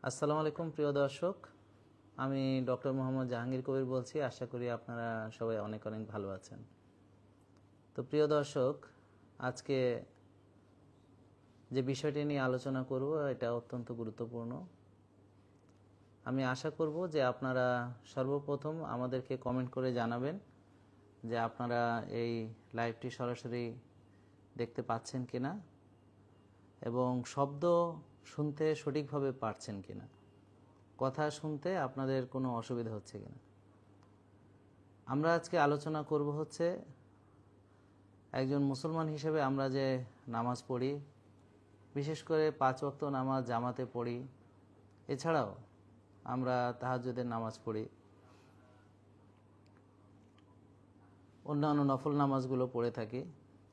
আসসালামু আলাইকুম প্রিয় দর্শক, আমি ডক্টর মোহাম্মদ জাহাঙ্গীর কবির বলছি। আশা করি আপনারা সবাই অনেক অনেক ভালো আছেন। তো প্রিয় দর্শক, আজকে যে বিষয়টি নিয়ে আলোচনা করব এটা অত্যন্ত গুরুত্বপূর্ণ। আমি আশা করব যে আপনারা সর্বপ্রথম আমাদেরকে কমেন্ট করে জানাবেন যে আপনারা এই লাইভটি সরাসরি দেখতে পাচ্ছেন কিনা এবং শব্দ শুনতে সঠিকভাবে পারছেন কিনা, কথা শুনতে আপনাদের কোনো অসুবিধা হচ্ছে কিনা। আমরা আজকে আলোচনা করব হচ্ছে একজন মুসলমান হিসেবে আমরা যে নামাজ পড়ি, বিশেষ করে 5 ওয়াক্ত নামাজ জামাতে পড়ি, এছাড়াও আমরা তাহাজ্জুদের নামাজ পড়ি, অন্যান্য নফল নামাজগুলো পড়ে থাকি।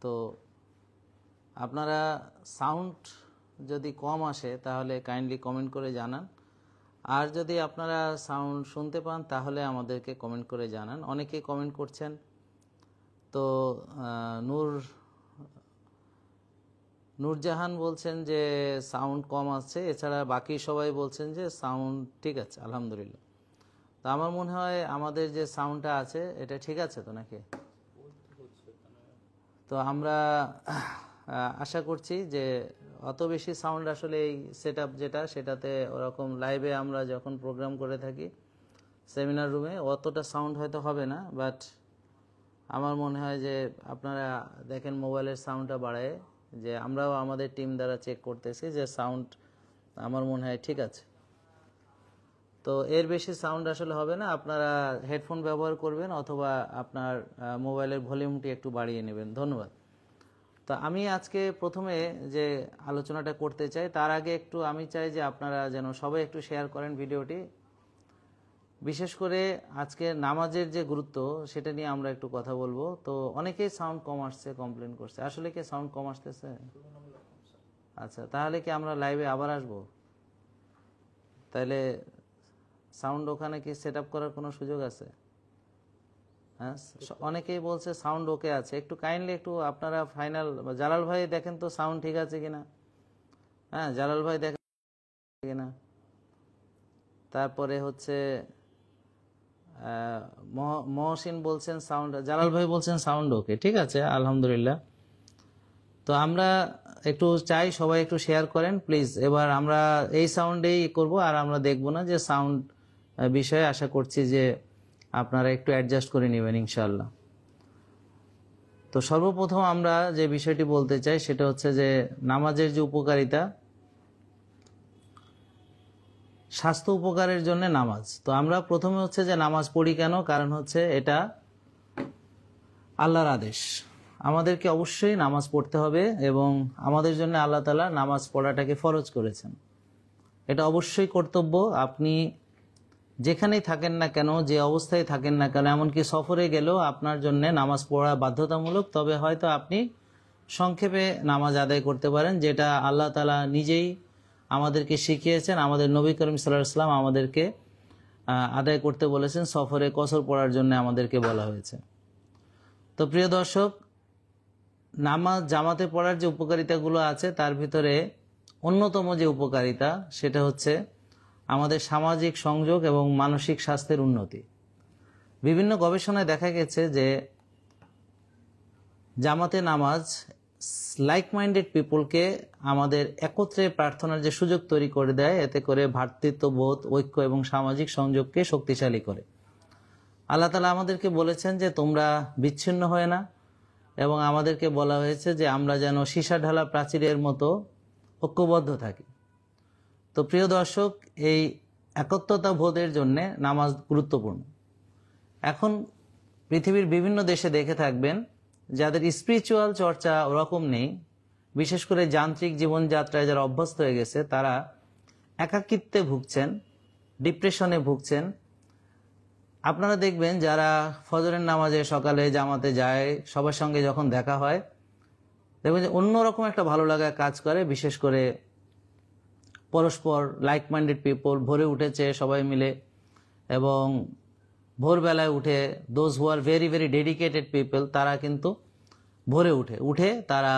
তো আপনারা সাউন্ড যদি কম আসে তাহলে কাইন্ডলি কমেন্ট করে জানান, আর যদি আপনারা সাউন্ড শুনতে পান তাহলে আমাদেরকে কমেন্ট করে জানান। অনেকেই কমেন্ট করছেন। তো নূরজাহান বলছেন যে সাউন্ড কম আসছে, এছাড়া বাকি সবাই বলছেন যে সাউন্ড ঠিক আছে, আলহামদুলিল্লাহ। তো আমার মনে হয় আমাদের যে সাউন্ডটা আছে এটা ঠিক আছে তো নাকি? তো আমরা আশা করছি যে অত বেশি সাউন্ড আসলে এই সেটআপ সেটাতে ওরকম লাইভে আমরা যখন প্রোগ্রাম করে থাকি সেমিনার রুমে অতটা সাউন্ড হয়তো হবে না, বাট আমার মনে হয় যে আপনারা দেখেন মোবাইলের সাউন্ডটা বাড়ায়, যে আমরাও আমাদের টিম দ্বারা চেক করতেছি যে সাউন্ড আমার মনে হয় ঠিক আছে। তো এর বেশি সাউন্ড আসলে হবে না, আপনারা হেডফোন ব্যবহার করবেন অথবা আপনার মোবাইলের ভলিউমটি একটু বাড়িয়ে নেবেন। ধন্যবাদ। তো আমি আজকে প্রথমে যে আলোচনাটা করতে চাই তার আগে একটু আমি চাই যে আপনারা যেন সবাই একটু শেয়ার করেন ভিডিওটি। বিশেষ করে আজকে নামাজের যে গুরুত্ব সেটা নিয়ে আমরা একটু কথা বলবো। তো অনেকেই সাউন্ড কম আসছে কমপ্লেন করছে, আসলে কি সাউন্ড কম আসতেছে? আচ্ছা, তাহলে কি আমরা লাইভে আবার আসবো? তাহলে সাউন্ড ওখানে কি সেট আপ করার কোনো সুযোগ আছে? হ্যাঁ, অনেকেই বলছে সাউন্ড ওকে আছে। একটু কাইন্ডলি একটু আপনারা ফাইনাল, জালাল ভাই দেখেন তো সাউন্ড ঠিক আছে কিনা। হ্যাঁ, জালাল ভাই দেখেন কিনা। তারপরে হচ্ছে মহসিন বলছেন সাউন্ড, জালাল ভাই বলছেন সাউন্ড ওকে, ঠিক আছে, আলহামদুলিল্লাহ। তো আমরা একটু চাই সবাই একটু শেয়ার করেন প্লিজ। এবার আমরা এই সাউন্ডেই করব, আর আমরা দেখব না যে সাউন্ড বিষয়ে আশা করছি যে আপনারা একটু অ্যাডজাস্ট করে নেবেন ইনশাআল্লাহ। তো সর্বপ্রথম আমরা যে বিষয়টি বলতে চাই সেটা হচ্ছে যে নামাজের যে উপকারিতা, স্বাস্থ্য উপকারের জন্য নামাজ। তো আমরা প্রথমে হচ্ছে যে নামাজ পড়ি কেন, কারণ হচ্ছে এটা আল্লাহর আদেশ, আমাদেরকে অবশ্যই নামাজ পড়তে হবে এবং আমাদের জন্য আল্লাহ তাআলা নামাজ পড়াটাকে ফরজ করেছেন। এটা অবশ্যই কর্তব্য। আপনি যেখানেই থাকেন না কেন, যে অবস্থায় থাকেন না কেন, এমনকি সফরে গেলেও আপনার জন্য নামাজ পড়া বাধ্যতামূলক। তবে হয়তো আপনি সংক্ষেপে নামাজ আদায় করতে পারেন, যেটা আল্লাহ তাআলা নিজেই আমাদেরকে শিখিয়েছেন। আমাদের নবী করিম সাল্লাল্লাহু আলাইহি ওয়াসাল্লাম আমাদেরকে আদায় করতে বলেছেন, সফরে কসর পড়ার জন্য আমাদেরকে বলা হয়েছে। তো প্রিয় দর্শক, নামাজ জামাতে পড়ার যে উপকারিতাগুলো আছে তার ভিতরে অন্যতম যে উপকারিতা সেটা হচ্ছে আমাদের সামাজিক সংযোগ এবং মানসিক স্বাস্থ্যের উন্নতি। বিভিন্ন গবেষণায় দেখা গেছে যে জামাতে নামাজ লাইক মাইন্ডেড পিপলকে আমাদের একত্রে প্রার্থনার যে সুযোগ তৈরি করে দেয়, এতে করে ভ্রাতৃত্ববোধ, ঐক্য এবং সামাজিক সংযোগকে শক্তিশালী করে। আল্লাহ তাআলা আমাদেরকে বলেছেন যে তোমরা বিচ্ছিন্ন হয়ে না, এবং আমাদেরকে বলা হয়েছে যে আমরা যেন সীসা ঢালা প্রাচীরের মতো ঐক্যবদ্ধ থাকি। তো প্রিয় দর্শক, এই একত্রতা বোধের জন্য নামাজ গুরুত্বপূর্ণ। এখন পৃথিবীর বিভিন্ন দেশে দেখে থাকবেন যাদের স্পিরিচুয়াল চর্চা ওরকম নেই, বিশেষ করে যান্ত্রিক জীবনযাত্রায় যারা অভ্যস্ত হয়ে গেছে তারা একাকিত্বে ভুগছেন, ডিপ্রেশনে ভুগছেন। আপনারা দেখবেন যারা ফজরের নামাজে সকালে জামাতে যায়, সবার সঙ্গে যখন দেখা হয় দেখবেন যে অন্যরকম একটা ভালো লাগা কাজ করে। বিশেষ করে পরস্পর লাইক মাইন্ডেড পিপল ভোরে উঠেছে সবাই মিলে, এবং ভোরবেলায় উঠে those who are very very dedicated people, তারা কিন্তু ভোরে উঠে তারা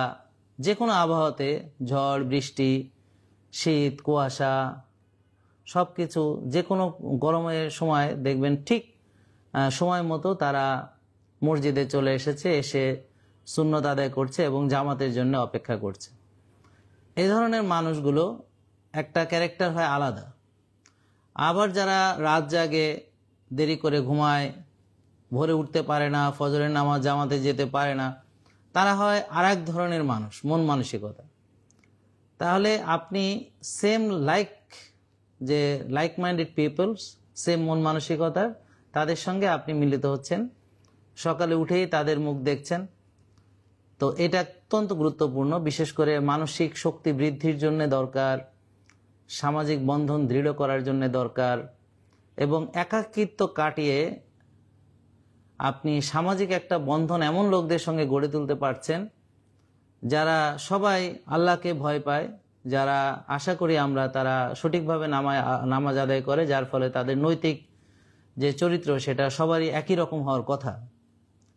যে কোনো আবহাওয়াতে, ঝড় বৃষ্টি, শীত কুয়াশা, সব কিছু যে কোনো গরমের সময় দেখবেন ঠিক সময় মতো তারা মসজিদে চলে এসেছে, এসে সুন্নত আদায় করছে এবং জামাতের জন্য অপেক্ষা করছে। এই ধরনের মানুষগুলো একটা ক্যারেক্টার হয় আলাদা। আবার যারা রাত জাগে, দেরি করে ঘুমায়, ভোরে উঠতে পারে না, ফজরের নামাজ জামাতে যেতে পারে না, তারা হয় আর এক ধরনের মানুষ, মন মানসিকতা। তাহলে আপনি সেম যে লাইক মাইন্ডেড পিপলস, সেম মন মানসিকতার, তাদের সঙ্গে আপনি মিলিত হচ্ছেন, সকালে উঠেই তাদের মুখ দেখছেন। তো এটা অত্যন্ত গুরুত্বপূর্ণ, বিশেষ করে মানসিক শক্তি বৃদ্ধির জন্য দরকার, সামাজিক বন্ধন দৃঢ় করার জন্য দরকার, এবং একাকিত্ব কাটিয়ে আপনি সামাজিক একটা বন্ধন এমন লোকদের সঙ্গে গড়ে তুলতে পারছেন যারা সবাই আল্লাহকে ভয় পায়, যারা আশা করি আমরা তারা সঠিকভাবে নামাজ আদায় করে, যার ফলে তাদের নৈতিক যে চরিত্র সেটা সবারই একই রকম হওয়ার কথা,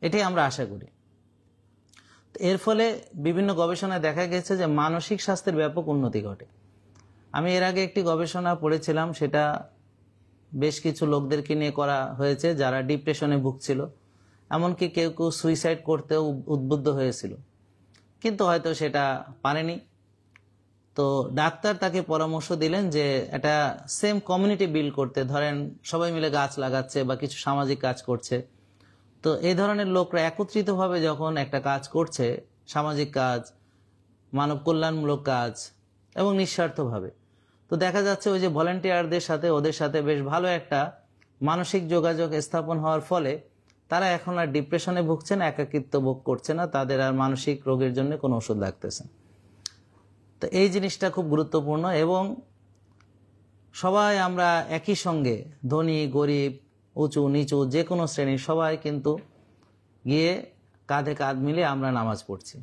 এটাই আমরা আশা করি। এর ফলে বিভিন্ন গবেষণায় দেখা গেছে যে মানসিক স্বাস্থ্যের ব্যাপক উন্নতি ঘটে। আমি এর আগে একটি গবেষণা পড়েছিলাম, সেটা বেশ কিছু লোকদেরকে নিয়ে করা হয়েছে যারা ডিপ্রেশনে ভুগছিল, এমনকি কেউ কেউ সুইসাইড করতেও উদ্বুদ্ধ হয়েছিল, কিন্তু হয়তো সেটা পারেনি। তো ডাক্তার তাকে পরামর্শ দিলেন যে এটা সেম কমিউনিটি বিল্ড করতে, ধরেন সবাই মিলে গাছ লাগাচ্ছে বা কিছু সামাজিক কাজ করছে, তো এই ধরনের লোকরা একত্রিতভাবে যখন একটা কাজ করছে, সামাজিক কাজ, মানব কল্যাণমূলক কাজ এবং নিঃস্বার্থভাবে, তো দেখা যাচ্ছে ওই যে ভলেন্টিয়ারদের সাথে ওদের সাথে বেশ ভালো একটা মানসিক যোগাযোগ স্থাপন হওয়ার ফলে তারা এখন আর ডিপ্রেশনে ভুগছে না, একাকিত্ব ভোগ করছে না, তাদের আর মানসিক রোগের জন্য কোনো ওষুধ লাগতেছে। তো এই জিনিসটা খুব গুরুত্বপূর্ণ। এবং সবাই আমরা একই সঙ্গে, ধনী গরিব, উঁচু নিচু, যে কোনো শ্রেণীর সবাই কিন্তু গিয়ে কাঁধে কাঁধ মিলে আমরা নামাজ পড়ছি।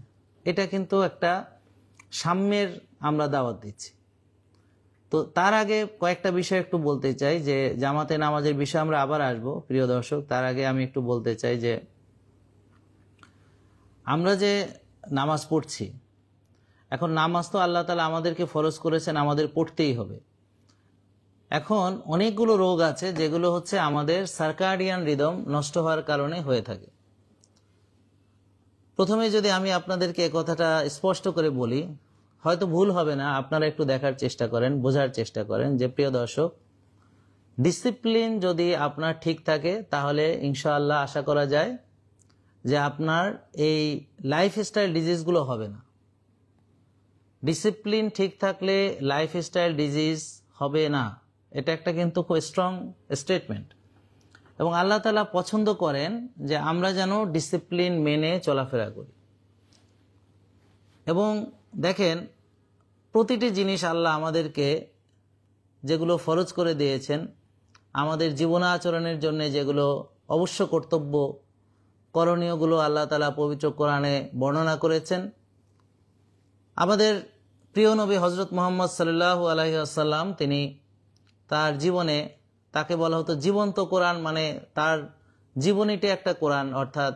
এটা কিন্তু একটা সাম্যের আমরা দাওয়াত দিচ্ছি। তো তার আগে কয়েকটা বিষয় একটু বলতে চাই, যে জামাতে নামাজের বিষয়ে আমরা আবার আসবো প্রিয় দর্শক। তার আগে আমি একটু বলতে চাই যে আমরা যে নামাজ পড়ছি, এখন নামাজ তো আল্লাহ তাআলা আমাদেরকে ফরজ করেছেন, আমাদের পড়তেই হবে। এখন অনেকগুলো রোগ আছে যেগুলো হচ্ছে আমাদের সার্কাডিয়ান রিদম নষ্ট হওয়ার কারণে হয়ে থাকে। প্রথমে যদি আমি আপনাদেরকে কথাটা স্পষ্ট করে বলি, হয়তো ভুল হবে না, আপনারা একটু দেখার চেষ্টা করেন, বোঝার চেষ্টা করেন যে প্রিয় দর্শক, ডিসিপ্লিন যদি আপনার ঠিক থাকে তাহলে ইনশাআল্লাহ আশা করা যায় যে আপনার এই লাইফস্টাইল ডিজিজগুলো হবে না। ডিসিপ্লিন ঠিক থাকলে লাইফস্টাইল ডিজিজ হবে না, এটা একটা কিন্তু খুব স্ট্রং স্টেটমেন্ট। এবং আল্লাহ তাআলা পছন্দ করেন যে আমরা যেন ডিসিপ্লিন মেনে চলাফেরা করি। এবং দেখেন, প্রতিটি জিনিস আল্লাহ আমাদেরকে যেগুলো ফরজ করে দিয়েছেন, আমাদের জীবনাচরণের জন্য যেগুলো অবশ্য কর্তব্য, করণীয়গুলো আল্লাহ তাআলা পবিত্র কোরআনে বর্ণনা করেছেন। আমাদের প্রিয় নবী হযরত মুহাম্মদ সাল্লাল্লাহু আলাইহি ওয়াসাল্লাম, তিনি তার জীবনে, তাকে বলা হতো জীবন্ত কোরআন, মানে তার জীবনীটি একটা কোরআন, অর্থাৎ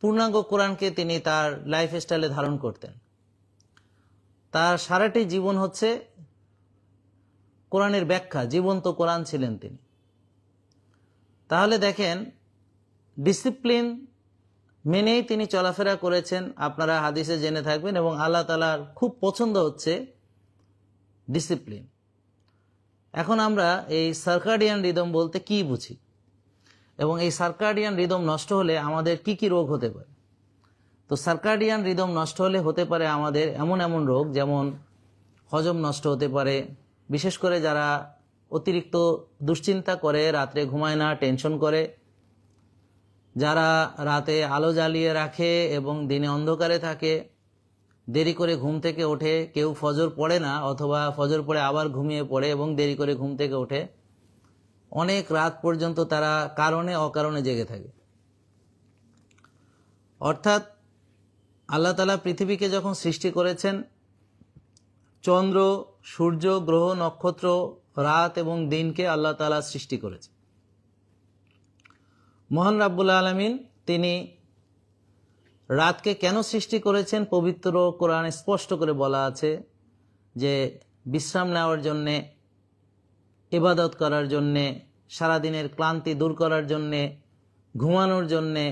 পূর্ণাঙ্গ কোরআনকে তিনি তার লাইফস্টাইলে ধারণ করতেন। তার সারাটি জীবন হচ্ছে কোরআনের ব্যাখ্যা, জীবন্ত কোরআন ছিলেন তিনি। তাহলে দেখেন, ডিসিপ্লিন মেনেই তিনি চলাফেরা করেছেন, আপনারা হাদিসে জেনে থাকবেন। এবং আল্লাহ তাআলার খুব পছন্দ হচ্ছে ডিসিপ্লিন। এখন আমরা এই সার্কাডিয়ান রিদম বলতে কি বুঝি, এবং এই সার্কাডিয়ান রিদম নষ্ট হলে আমাদের কি কি রোগ হতে পারে। তো সার্কাডিয়ান রিদম নষ্ট হলে হতে পারে আমাদের এমন এমন রোগ, যেমন হজম নষ্ট হতে পারে, বিশেষ করে যারা অতিরিক্ত দুশ্চিন্তা করে, রাত্রে ঘুমায় না, টেনশন করে, যারা রাতে আলো জ্বালিয়ে রাখে এবং দিনে অন্ধকারে থাকে, দেরি করে ঘুম থেকে ওঠে, কেউ ফজর পড়ে না অথবা ফজর পড়ে আবার ঘুমিয়ে পড়ে এবং দেরি করে ঘুম থেকে ওঠে, অনেক রাত পর্যন্ত তারা কারণে অকারণে জেগে থাকে। অর্থাৎ আল্লাহ তাআলা পৃথিবীকে যখন সৃষ্টি করেছেন, চন্দ্র, সূর্য, গ্রহ, নক্ষত্র, রাত এবং দিনকে আল্লাহ তাআলা সৃষ্টি করেছেন। মহান রাব্বুল আলামিন তিনি রাতকে কেন সৃষ্টি করেছেন, পবিত্র কোরআনে স্পষ্ট করে বলা আছে যে বিশ্রাম নেওয়ার জন্যে, ইবাদত করার জন্যে, সারাদিনের ক্লান্তি দূর করার জন্যে, ঘুমানোর জন্যে।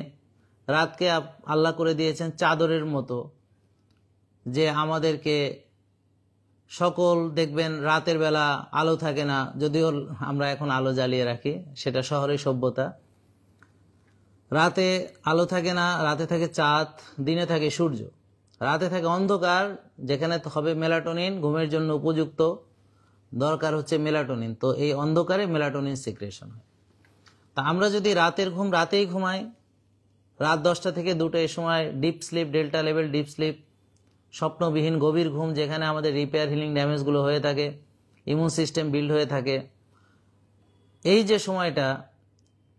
রাতকে আল্লাহ করে দিয়েছেন চাদরের মতো, যে আমাদেরকে সকল দেখবেন রাতের বেলা আলো থাকে না, যদিও আমরা এখন আলো জ্বালিয়ে রাখি, সেটা শহরের সভ্যতা। রাতে আলো থাকে না, রাতে থাকে চাঁদ, দিনে থাকে সূর্য। রাতে থাকে অন্ধকার, যেখানে হবে মেলাটোনিন, ঘুমের জন্য উপযুক্ত, দরকার হচ্ছে মেলাটোনিন। তো এই অন্ধকারে মেলাটোনিন সিক্রেশন হয়। তা আমরা যদি রাতের ঘুম রাতেই ঘুমাই, রাত 10টা থেকে 2টা, এই সময় deep sleep, delta level deep sleep, স্বপ্নবিহীন গভীর ঘুম, যেখানে আমাদের রিপেয়ার হিলিং ড্যামেজগুলো হয়ে থাকে, ইমিউন সিস্টেম বিল্ড হয়ে থাকে। এই যে সময়টা,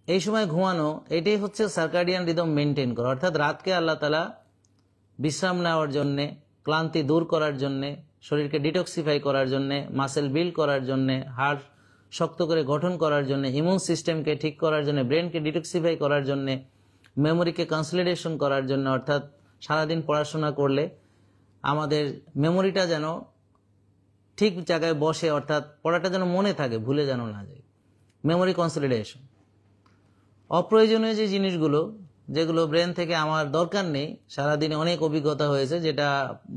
এই সময় ঘুমানো, এটাই হচ্ছে সার্কাডিয়ান রিদম মেনটেন করা। অর্থাৎ রাতকে আল্লাহ তাআলা বিশ্রাম নেওয়ার জন্যে, ক্লান্তি দূর করার জন্যে, শরীরকে ডিটক্সিফাই করার জন্যে, মাসেল বিল্ড করার জন্যে, হাড় শক্ত করে গঠন করার জন্যে, ইমিউন সিস্টেমকে ঠিক করার জন্যে, ব্রেনকে ডিটক্সিফাই করার জন্যে, মেমোরিকে কনসলিডেশন করার জন্য। অর্থাৎ সারাদিন পড়াশোনা করলে আমাদের মেমোরিটা যেন ঠিক জায়গায় বসে, অর্থাৎ পড়াটা যেন মনে থাকে, ভুলে যেন না যায়। Memory consolidation. অপ্রয়োজনীয় যে জিনিসগুলো, যেগুলো ব্রেন থেকে আমার দরকার নেই, সারাদিনে অনেক অভিজ্ঞতা হয়েছে, যেটা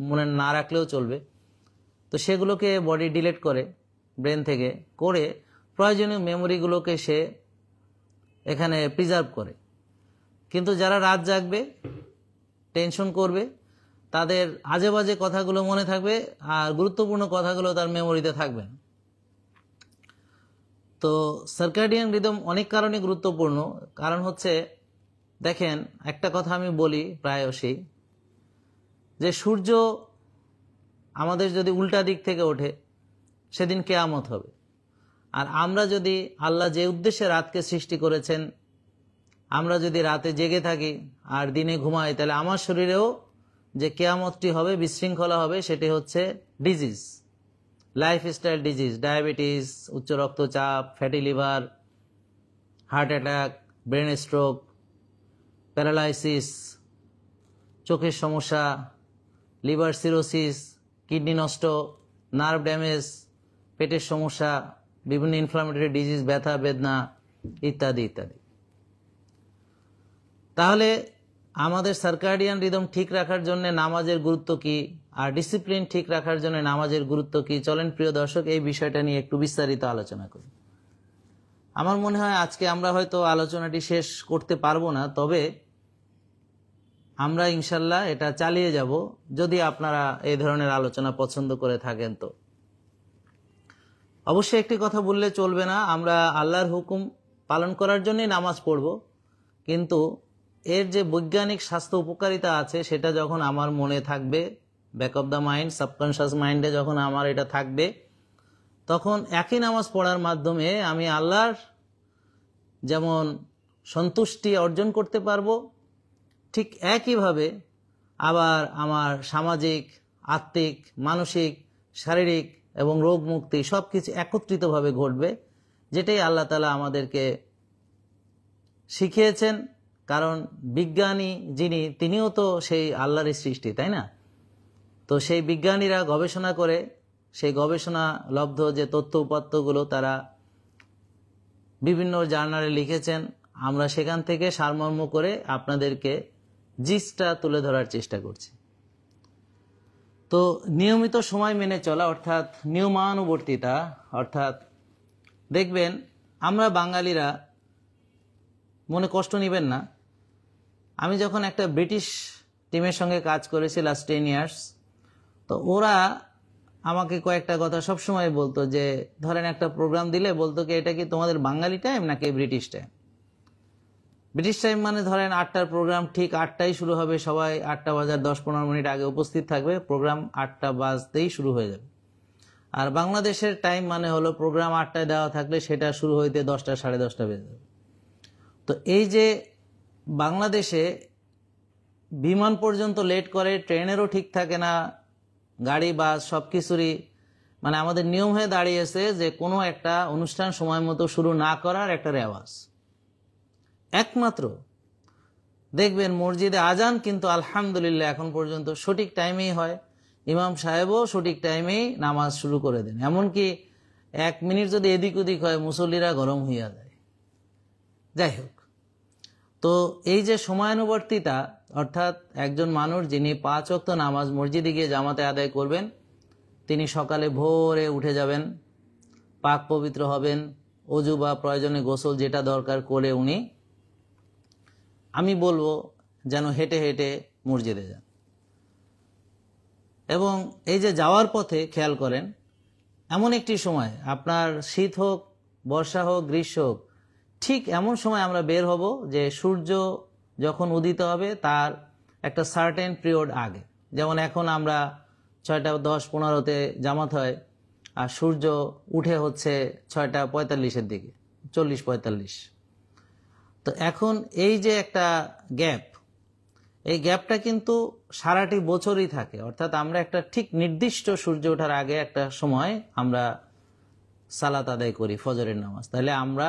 মনে না রাখলেও চলবে, তো সেগুলোকে বডি ডিলিট করে ব্রেন থেকে, করে প্রয়োজনীয় মেমোরিগুলোকে সে এখানে প্রিজার্ভ করে। কিন্তু যারা রাত জাগবে, টেনশন করবে, তাদের আজে বাজে কথাগুলো মনে থাকবে, আর গুরুত্বপূর্ণ কথাগুলো তার মেমোরিতে থাকবে না। তো সার্কাডিয়ান রিদম অনেক কারণে গুরুত্বপূর্ণ। কারণ হচ্ছে, দেখেন, একটা কথা আমি বলি প্রায়শই, যে সূর্য আমাদের যদি উল্টা দিক থেকে ওঠে, সেদিন কিয়ামত হবে। আর আমরা যদি, আল্লাহ যে উদ্দেশ্যে রাতকে সৃষ্টি করেছেন, আমরা যদি রাতে জেগে থাকি আর দিনে ঘুমাই, তাহলে আমার শরীরেও যে কিয়ামতটি হবে, বিশৃঙ্খলা হবে, সেটি হচ্ছে ডিজিজ, লাইফস্টাইল ডিজিজ, ডায়াবেটিস, উচ্চ রক্তচাপ, fatty liver, heart attack, brain stroke, paralysis, চোখের সমস্যা, লিভার সিরোসিস, কিডনি নষ্ট, নার্ভ ড্যামেজ, পেটের সমস্যা, বিভিন্ন ইনফ্লামেটরি ডিজিজ, ব্যথা বেদনা ইত্যাদি ইত্যাদি। তাহলে আমাদের সার্কাডিয়ান রিদম ঠিক রাখার জন্য নামাজের গুরুত্ব কি, আর ডিসিপ্লিন ঠিক রাখার জন্য নামাজের গুরুত্ব কি, চলেন প্রিয় দর্শক এই বিষয়টা নিয়ে একটু বিস্তারিত আলোচনা করি। আমার মনে হয় আজকে আমরা হয়তো আলোচনাটি শেষ করতে পারবো না, তবে আমরা ইনশাল্লাহ এটা চালিয়ে যাব, যদি আপনারা এই ধরনের আলোচনা পছন্দ করে থাকেন। তো অবশ্যই একটি কথা বললে চলবে না, আমরা আল্লাহর হুকুম পালন করার জন্যই নামাজ পড়ব, কিন্তু এর যে বৈজ্ঞানিক স্বাস্থ্য উপকারিতা আছে, সেটা যখন আমার মনে থাকবে, back of the mind, subconscious মাইন্ডে যখন আমার এটা থাকবে, তখন একই নামাজ পড়ার মাধ্যমে আমি আল্লাহর যেমন সন্তুষ্টি অর্জন করতে পারবো, ঠিক একইভাবে আবার আমার সামাজিক, আত্মিক, মানসিক, শারীরিক এবং রোগ মুক্তি সব কিছু একত্রিতভাবে ঘটবে, যেটাই আল্লাহ তাআলা আমাদেরকে শিখিয়েছেন। কারণ বিজ্ঞানী যিনি, তিনিও তো সেই আল্লাহরই সৃষ্টি, তাই না? তো সেই বিজ্ঞানীরা গবেষণা করে, সেই গবেষণা লব্ধ যে তথ্য উপাত্তগুলো তারা বিভিন্ন জার্নালে লিখেছেন, আমরা সেখান থেকে সারমর্ম করে আপনাদেরকে জিস্টটা তুলে ধরার চেষ্টা করছি। তো নিয়মিত সময় মেনে চলা, অর্থাৎ নিয়মানুবর্তিতা, অর্থাৎ দেখবেন আমরা বাঙালিরা, মনে কষ্ট নেবেন না, আমি যখন একটা ব্রিটিশ টিমের সঙ্গে কাজ করেছি লাস্ট 10 ইয়ার্স, তো ওরা আমাকে কয়েকটা কথা সবসময় বলতো, যে ধরেন একটা প্রোগ্রাম দিলে বলতো কি, এটা কি তোমাদের বাঙালি টাইম নাকি ব্রিটিশ টাইম? ব্রিটিশ টাইম মানে ধরেন 8টার প্রোগ্রাম, ঠিক 8টায় শুরু হবে, সবাই 8টা বাজার 10-15 মিনিট আগে উপস্থিত থাকবে, প্রোগ্রাম 8টা বাজতেই শুরু হয়ে যাবে। আর বাংলাদেশের টাইম মানে হলো, প্রোগ্রাম 8টায় দেওয়া থাকলে সেটা শুরু হইতে 10টা, 10:30 বেজে যাবে। তো এই যে বাংলাদেশে বিমান পর্যন্ত লেট করে, ট্রেনেরও ঠিক থাকে না, গাড়ি বাস সব কিছুরই মানে আমাদের নিয়ম হয়ে দাঁড়িয়েছে যে কোনো একটা অনুষ্ঠান সময় মতো শুরু না করার একটা রেওয়াজ। একমাত্র দেখবেন মসজিদে আজান কিন্তু আলহামদুলিল্লাহ এখন পর্যন্ত সঠিক টাইমেই হয়, ইমাম সাহেবও সঠিক টাইমেই নামাজ শুরু করে দেন। এমনকি 1 মিনিট যদি এদিক ওদিক হয় মুসল্লিরা গরম হইয়া যায়। যাই হোক, তো এই যে সময়ানুবর্তিতা, অর্থাৎ একজন মানুষ যিনি 5 ওয়াক্ত নামাজ মসজিদে গিয়ে জামাতে আদায় করবেন, তিনি সকালে ভোরে উঠে যাবেন, পাক পবিত্র হবেন, অজু বা প্রয়োজনে গোসল যেটা দরকার করে উনি, আমি বলবো যেন হেঁটে হেঁটে মসজিদে যান। এবং এই যে যাওয়ার পথে খেয়াল করেন, এমন একটি সময়, আপনার শীত হোক, বর্ষা হোক, গ্রীষ্ম হোক, ঠিক এমন সময় আমরা বের হব যে সূর্য যখন উদিত হবে তার একটা সার্টেন পিরিয়ড আগে। যেমন এখন আমরা 6:10-15-তে জামাত হয়, আর সূর্য উঠে হচ্ছে 6:45-এর দিকে, 40-45। তো এখন এই যে একটা গ্যাপ, এই গ্যাপটা কিন্তু সারাটি বছরই থাকে। অর্থাৎ আমরা একটা ঠিক নির্দিষ্ট সূর্য ওঠার আগে একটা সময় আমরা সালাত আদায় করি, ফজরের নামাজ। তাহলে আমরা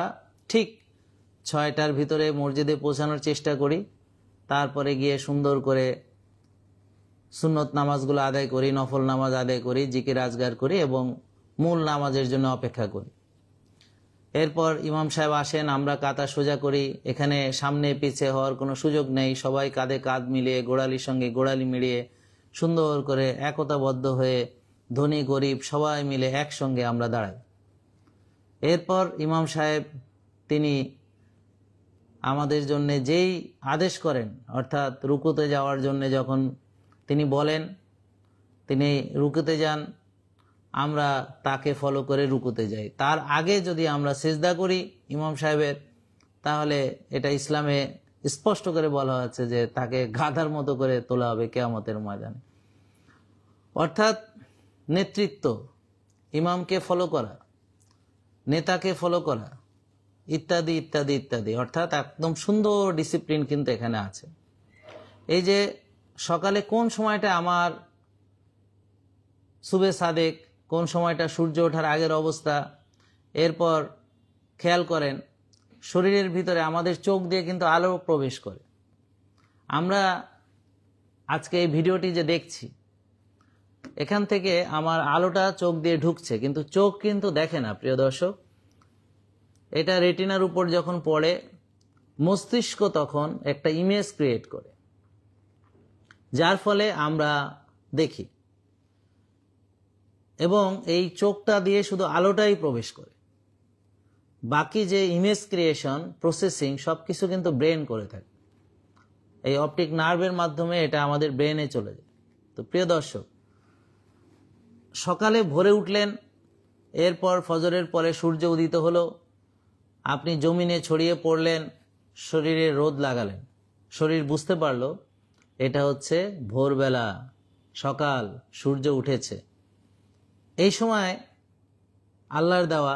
ঠিক 6টার ভিতরে মসজিদে পৌঁছানোর চেষ্টা করি, তারপরে গিয়ে সুন্দর করে সুন্নত নামাজগুলো আদায় করি, নফল নামাজ আদায় করি, জিকির আজগার করি এবং মূল নামাজের জন্য অপেক্ষা করি। এরপর ইমাম সাহেব আসেন, আমরা কাতা সোজা করি। এখানে সামনে পিছিয়ে হওয়ার কোনো সুযোগ নেই, সবাই কাঁধে কাঁধ মিলিয়ে, গোড়ালির সঙ্গে গোড়ালি মিলিয়ে সুন্দর করে একতাবদ্ধ হয়ে ধনী গরিব সবাই মিলে একসঙ্গে আমরা দাঁড়াই। এরপর ইমাম সাহেব তিনি আমাদের জন্য যেই আদেশ করেন, অর্থাৎ রুকুতে যাওয়ার জন্য যখন তিনি বলেন, তিনি রুকুতে যান, আমরা তাকে ফলো করে রুকুতে যাই। তার আগে যদি আমরা সিজদা করি ইমাম সাহেবের, তাহলে এটা ইসলামে স্পষ্ট করে বলা হচ্ছে যে তাকে গাধার মতো করে তোলা হবে কিয়ামতের ময়দানে। অর্থাৎ নেতৃত্ব, ইমামকে ফলো করা, নেতাকে ফলো করা, ইত্যাদি ইত্যাদি ইত্যাদি, অর্থাৎ একদম সুন্দর ডিসিপ্লিন কিন্তু এখানে আছে। এই যে সকালে কোন সময়টা আমার সুবে সাদেক, কোন সময়টা সূর্য ওঠার আগের অবস্থা, এরপর খেয়াল করেন শরীরের ভিতরে আমাদের চোখ দিয়ে কিন্তু আলো প্রবেশ করে। আমরা আজকে এই ভিডিওটি যে দেখছি, এখান থেকে আমার আলোটা চোখ দিয়ে ঢুকছে, কিন্তু চোখ কিন্তু দেখে না প্রিয় দর্শক। এটা রেটিনার উপর যখন পড়ে, মস্তিষ্ক তখন একটা ইমেজ ক্রিয়েট করে, যার ফলে আমরা দেখি, এবং এই চোখটা দিয়ে শুধু আলোটাই প্রবেশ করে। বাকি যে ইমেজ ক্রিয়েশন, প্রসেসিং সবকিছু কিন্তু ব্রেন করে থাকে। এই অপটিক নার্ভের মাধ্যমে এটা আমাদের ব্রেনে চলে যায়। তো প্রিয় দর্শক, সকালে ভোরে উঠলেন, এরপর ফজরের পরে সূর্য উদিত হলো, আপনি জমিনে ছড়িয়ে পড়লেন, শরীরে রোদ লাগালেন, শরীর বুঝতে পারলো এটা হচ্ছে ভোরবেলা, সকাল, সূর্য উঠেছে। এই সময় আল্লাহর দেওয়া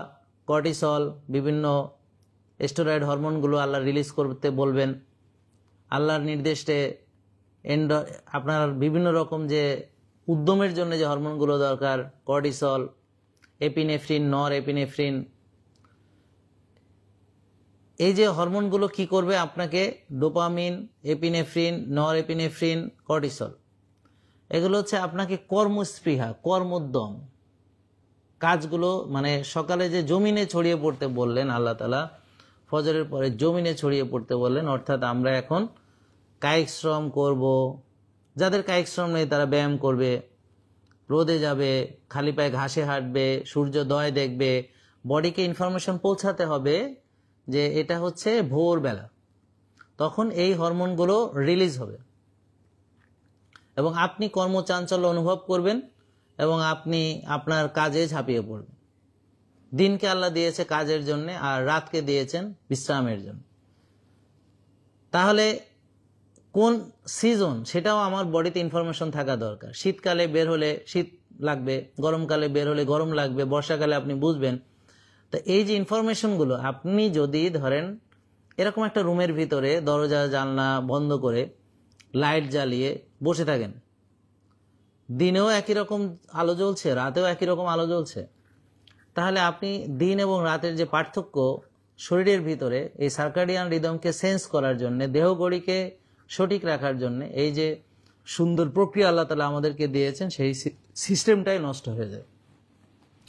কর্টিসল, বিভিন্ন স্টেরয়েড হরমোনগুলো আল্লাহ রিলিজ করতে বলবেন। আল্লাহর নির্দেশে আপনার বিভিন্ন রকম যে উদ্যমের জন্য যে হরমোনগুলো দরকার, কর্টিসল, এপিনেফ্রিন, নর এপিনেফ্রিন, এই যে হরমোনগুলো কি করবে আপনাকে, ডোপামিন, এপিনেফ্রিন, নর এপিনেফ্রিন, কর্টিসল, এগুলো হচ্ছে আপনাকে কর্মস্পৃহা, কর্মোদ্যম, কাজগুলো, মানে সকালে যে জমিনে ছড়িয়ে পড়তে বললেন আল্লাহ তাআলা, ফজরের পরে জমিনে ছড়িয়ে পড়তে বললেন। অর্থাৎ আমরা এখন কায়িক শ্রম করব, যাদের কায়িক শ্রম নেই তারা ব্যায়াম করবে, রোদে যাবে, খালি পায়ে ঘাসে হাঁটবে, সূর্যোদয় দেখবে। বডিকে ইনফরমেশন পৌঁছাতে হবে যে এটা হচ্ছে ভোরবেলা, তখন এই হরমোনগুলো রিলিজ হবে এবং আপনি কর্মচাঞ্চল্য অনুভব করবেন এবং আপনি আপনার কাজে ঝাঁপিয়ে পড়বেন। দিনকে আল্লাহ দিয়েছে কাজের জন্য, আর রাতকে দিয়েছেন বিশ্রামের জন্য। তাহলে কোন সিজন সেটাও আমার বডিতে ইনফরমেশন থাকা দরকার। শীতকালে বের হলে শীত লাগবে, গরমকালে বের হলে গরম লাগবে, বর্ষাকালে আপনি বুঝবেন। তো এই যে ইনফরমেশনগুলো, আপনি যদি ধরেন এরকম একটা রুমের ভিতরে দরজা জানলা বন্ধ করে লাইট জ্বালিয়ে বসে থাকেন, দিনেও একই রকম আলো জ্বলছে, রাতেও একই রকম আলো জ্বলছে, তাহলে আপনি দিন এবং রাতের যে পার্থক্য শরীরের ভিতরে, এই সার্কাডিয়ান রিদমকে সেন্স করার জন্য, দেহগড়িকে সঠিক রাখার জন্য এই যে সুন্দর প্রক্রিয়া আল্লাহ তাআলা আমাদেরকে দিয়েছেন, সেই সিস্টেমটাই নষ্ট হয়ে যায়।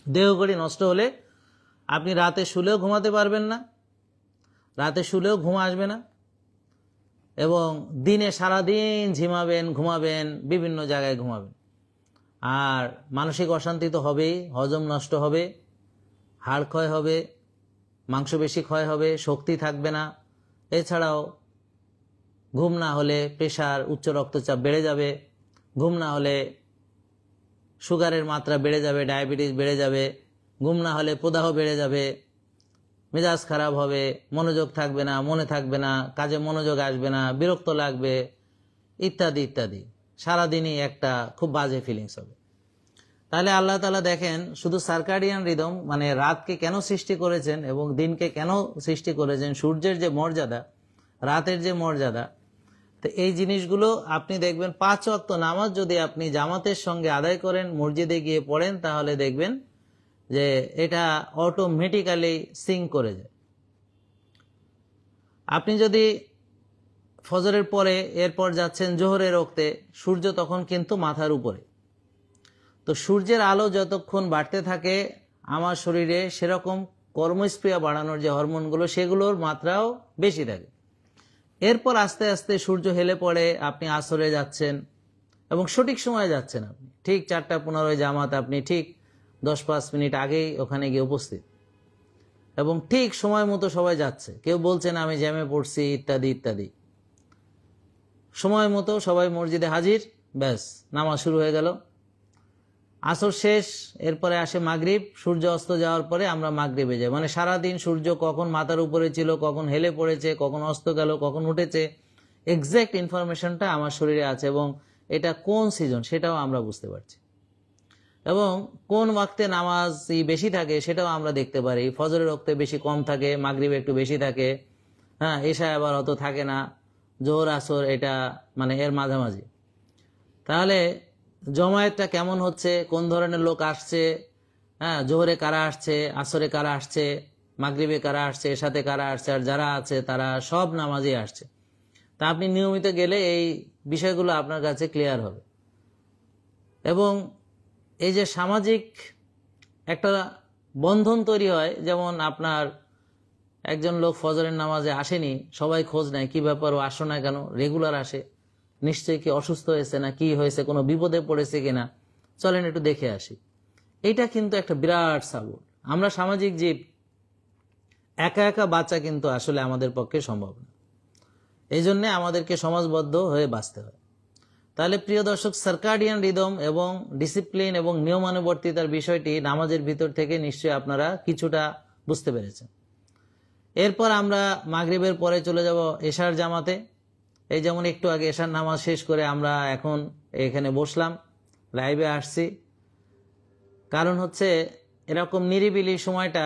দেহগড়ি নষ্ট হলে আপনি রাতে শুলেও ঘুমাতে পারবেন না, রাতে শুলেও ঘুম আসবে না, এবং দিনে সারাদিন ঝিমাবেন, ঘুমাবেন, বিভিন্ন জায়গায় ঘুমাবেন। আর মানসিক অশান্তি তো হবেই, হজম নষ্ট হবে, হাড় ক্ষয় হবে, মাংসপেশি ক্ষয় হবে, শক্তি থাকবে না। এছাড়াও ঘুম না হলে প্রেশার, উচ্চ রক্তচাপ বেড়ে যাবে, ঘুম না হলে সুগারের মাত্রা বেড়ে যাবে, ডায়াবেটিস বেড়ে যাবে, ঘুম না হলে প্রদাহ বেড়ে যাবে, মেজাজ খারাপ হবে, মনোযোগ থাকবে না, মনে থাকবে না, কাজে মনোযোগ আসবে না, বিরক্ত লাগবে, ইত্যাদি ইত্যাদি। সারাদিনই একটা খুব বাজে ফিলিংস হবে। তাহলে আল্লাহ তাআলা দেখেন শুধু সার্কাডিয়ান রিদম মানে রাতকে কেন সৃষ্টি করেছেন এবং দিনকে কেন সৃষ্টি করেছেন, সূর্যের যে মর্যাদা, রাতের যে মর্যাদা, তো এই জিনিসগুলো আপনি দেখবেন 5 ওয়াক্ত নামাজ যদি আপনি জামাতের সঙ্গে আদায় করেন, মসজিদে গিয়ে পড়েন, তাহলে দেখবেন যে এটা অটোমেটিক্যালি সিঙ্ক করে যায়। আপনি যদি ফজরের পরে এরপর যাচ্ছেন জোহরের ওক্তে, সূর্য তখন কিন্তু মাথার উপরে, তো সূর্যের আলো যতক্ষণ বাড়তে থাকে আমার শরীরে সেরকম কর্মস্পৃহা বাড়ানোর যে হরমোনগুলো সেগুলোর মাত্রাও বেশি থাকে। এরপর আস্তে আস্তে সূর্য হেলে পড়ে, আপনি আসরে যাচ্ছেন এবং সঠিক সময়ে যাচ্ছেন, আপনি ঠিক 4:15 জামাত, আপনি ঠিক 10-5 মিনিট আগেই ওখানে গিয়ে উপস্থিত এবং ঠিক সময় মতো সবাই যাচ্ছে, কেউ বলছে না আমি জ্যামে পড়ছি ইত্যাদি ইত্যাদি। সময় মতো সবাই মসজিদে হাজির, ব্যাস নামাজ শুরু হয়ে গেল। আসর শেষ, এরপরে আসে মাগরিব, সূর্য অস্ত যাওয়ার পরে আমরা মাগরিবে যাই। মানে সারাদিন সূর্য কখন মাথার উপরে ছিল, কখন হেলে পড়েছে, কখন অস্ত গেল, কখন উঠেছে, এক্সাক্ট ইনফরমেশনটা আমার শরীরে আছে এবং এটা কোন সিজন সেটাও আমরা বুঝতে পারছি, এবং কোন ওয়াক্তে নামাজ বেশি থাকে সেটাও আমরা দেখতে পারি। ফজরের ওক্তে বেশি কম থাকে, মাগরিবে একটু বেশি থাকে, হ্যাঁ, এশায় আবার অত থাকে না, জোহর আসর এটা মানে এর মাঝামাঝি। তাহলে জমায়েতটা কেমন হচ্ছে, কোন ধরনের লোক আসছে, হ্যাঁ, জোহরে কারা আসছে, আসরে কারা আসছে, মাগরিবে কারা আসছে, এশাতে কারা আসছে, আর যারা আছে তারা সব নামাজে আসছে। তা আপনি নিয়মিত গেলে এই বিষয়গুলো আপনার কাছে ক্লিয়ার হবে। এবং এই যে সামাজিক একটা বন্ধন তৈরি হয়, যেমন আপনার একজন লোক ফজরের নামাজে আসেনি, সবাই খোঁজ নেয় কি ব্যাপার, ও আসো না কেন, রেগুলার আসে, নিশ্চয়ই কি অসুস্থ হয়েছে না কি হয়েছে, কোনো বিপদে পড়েছে কিনা, চলেন একটু দেখে আসি। এটা কিন্তু একটা বিরাট সাপোর্ট। আমরা সামাজিক জীব, একা একা বাঁচা কিন্তু আসলে আমাদের পক্ষে সম্ভব না, এই জন্যে আমাদেরকে সমাজবদ্ধ হয়ে বাঁচতে হয়। তাহলে প্রিয় দর্শক, সার্কাডিয়ান রিদম এবং ডিসিপ্লিন এবং নিয়মানুবর্তিতার বিষয়টি নামাজের ভিতর থেকে নিশ্চয়ই আপনারা কিছুটা বুঝতে পেরেছেন। এরপর আমরা মাগরিবের পরে চলে যাব এশার জামাতে। এই যেমন একটু আগে এশার নামাজ শেষ করে আমরা এখন এখানে বসলাম, লাইভে আসছি। কারণ হচ্ছে এরকম নিরিবিলি সময়টা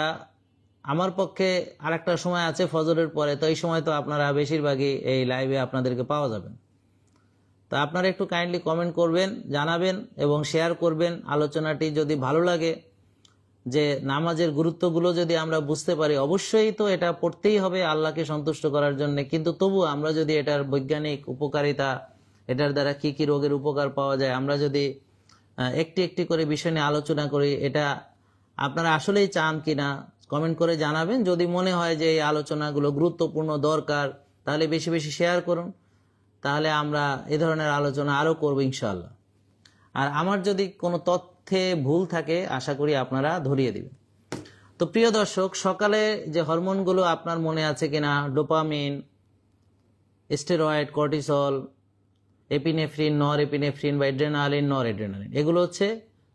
আমার পক্ষে, আর একটা সময় আছে ফজরের পরে, তো এই সময় তো আপনারা বেশিরভাগই এই লাইভে আপনাদেরকে পাওয়া যাবেন। তো আপনারা একটু কাইন্ডলি কমেন্ট করবেন, জানাবেন এবং শেয়ার করবেন। আলোচনাটি যদি ভালো লাগে, যে নামাজের গুরুত্বগুলো যদি আমরা বুঝতে পারি, অবশ্যই তো এটা পড়তেই হবে আল্লাহকে সন্তুষ্ট করার জন্য, কিন্তু তবু আমরা যদি এটার বৈজ্ঞানিক উপকারিতা, এটার দ্বারা কি কি রোগের উপকার পাওয়া যায়, আমরা যদি একটি একটি করে বিষয় নিয়ে আলোচনা করি, এটা আপনারা আসলেই চান কিনা কমেন্ট করে জানাবেন। যদি মনে হয় যে এই আলোচনাগুলো গুরুত্বপূর্ণ, দরকার, তাহলে বেশি বেশি শেয়ার করুন, তাহলে আমরা এ ধরনের আলোচনা আরও করবো ইনশাআল্লাহ। আর আমার যদি কোনো তথ্যে ভুল থাকে আশা করি আপনারা ধরিয়ে দিবেন। তো প্রিয় দর্শক, সকালে যে হরমোনগুলো আপনার মনে আছে কিনা, ডোপামিন, স্টেরয়েড, কর্টিসল, এপিনেফ্রিন, নর এপিনেফ্রিন বা এড্রেনালিন, নর এড্রেনালিন, এগুলো হচ্ছে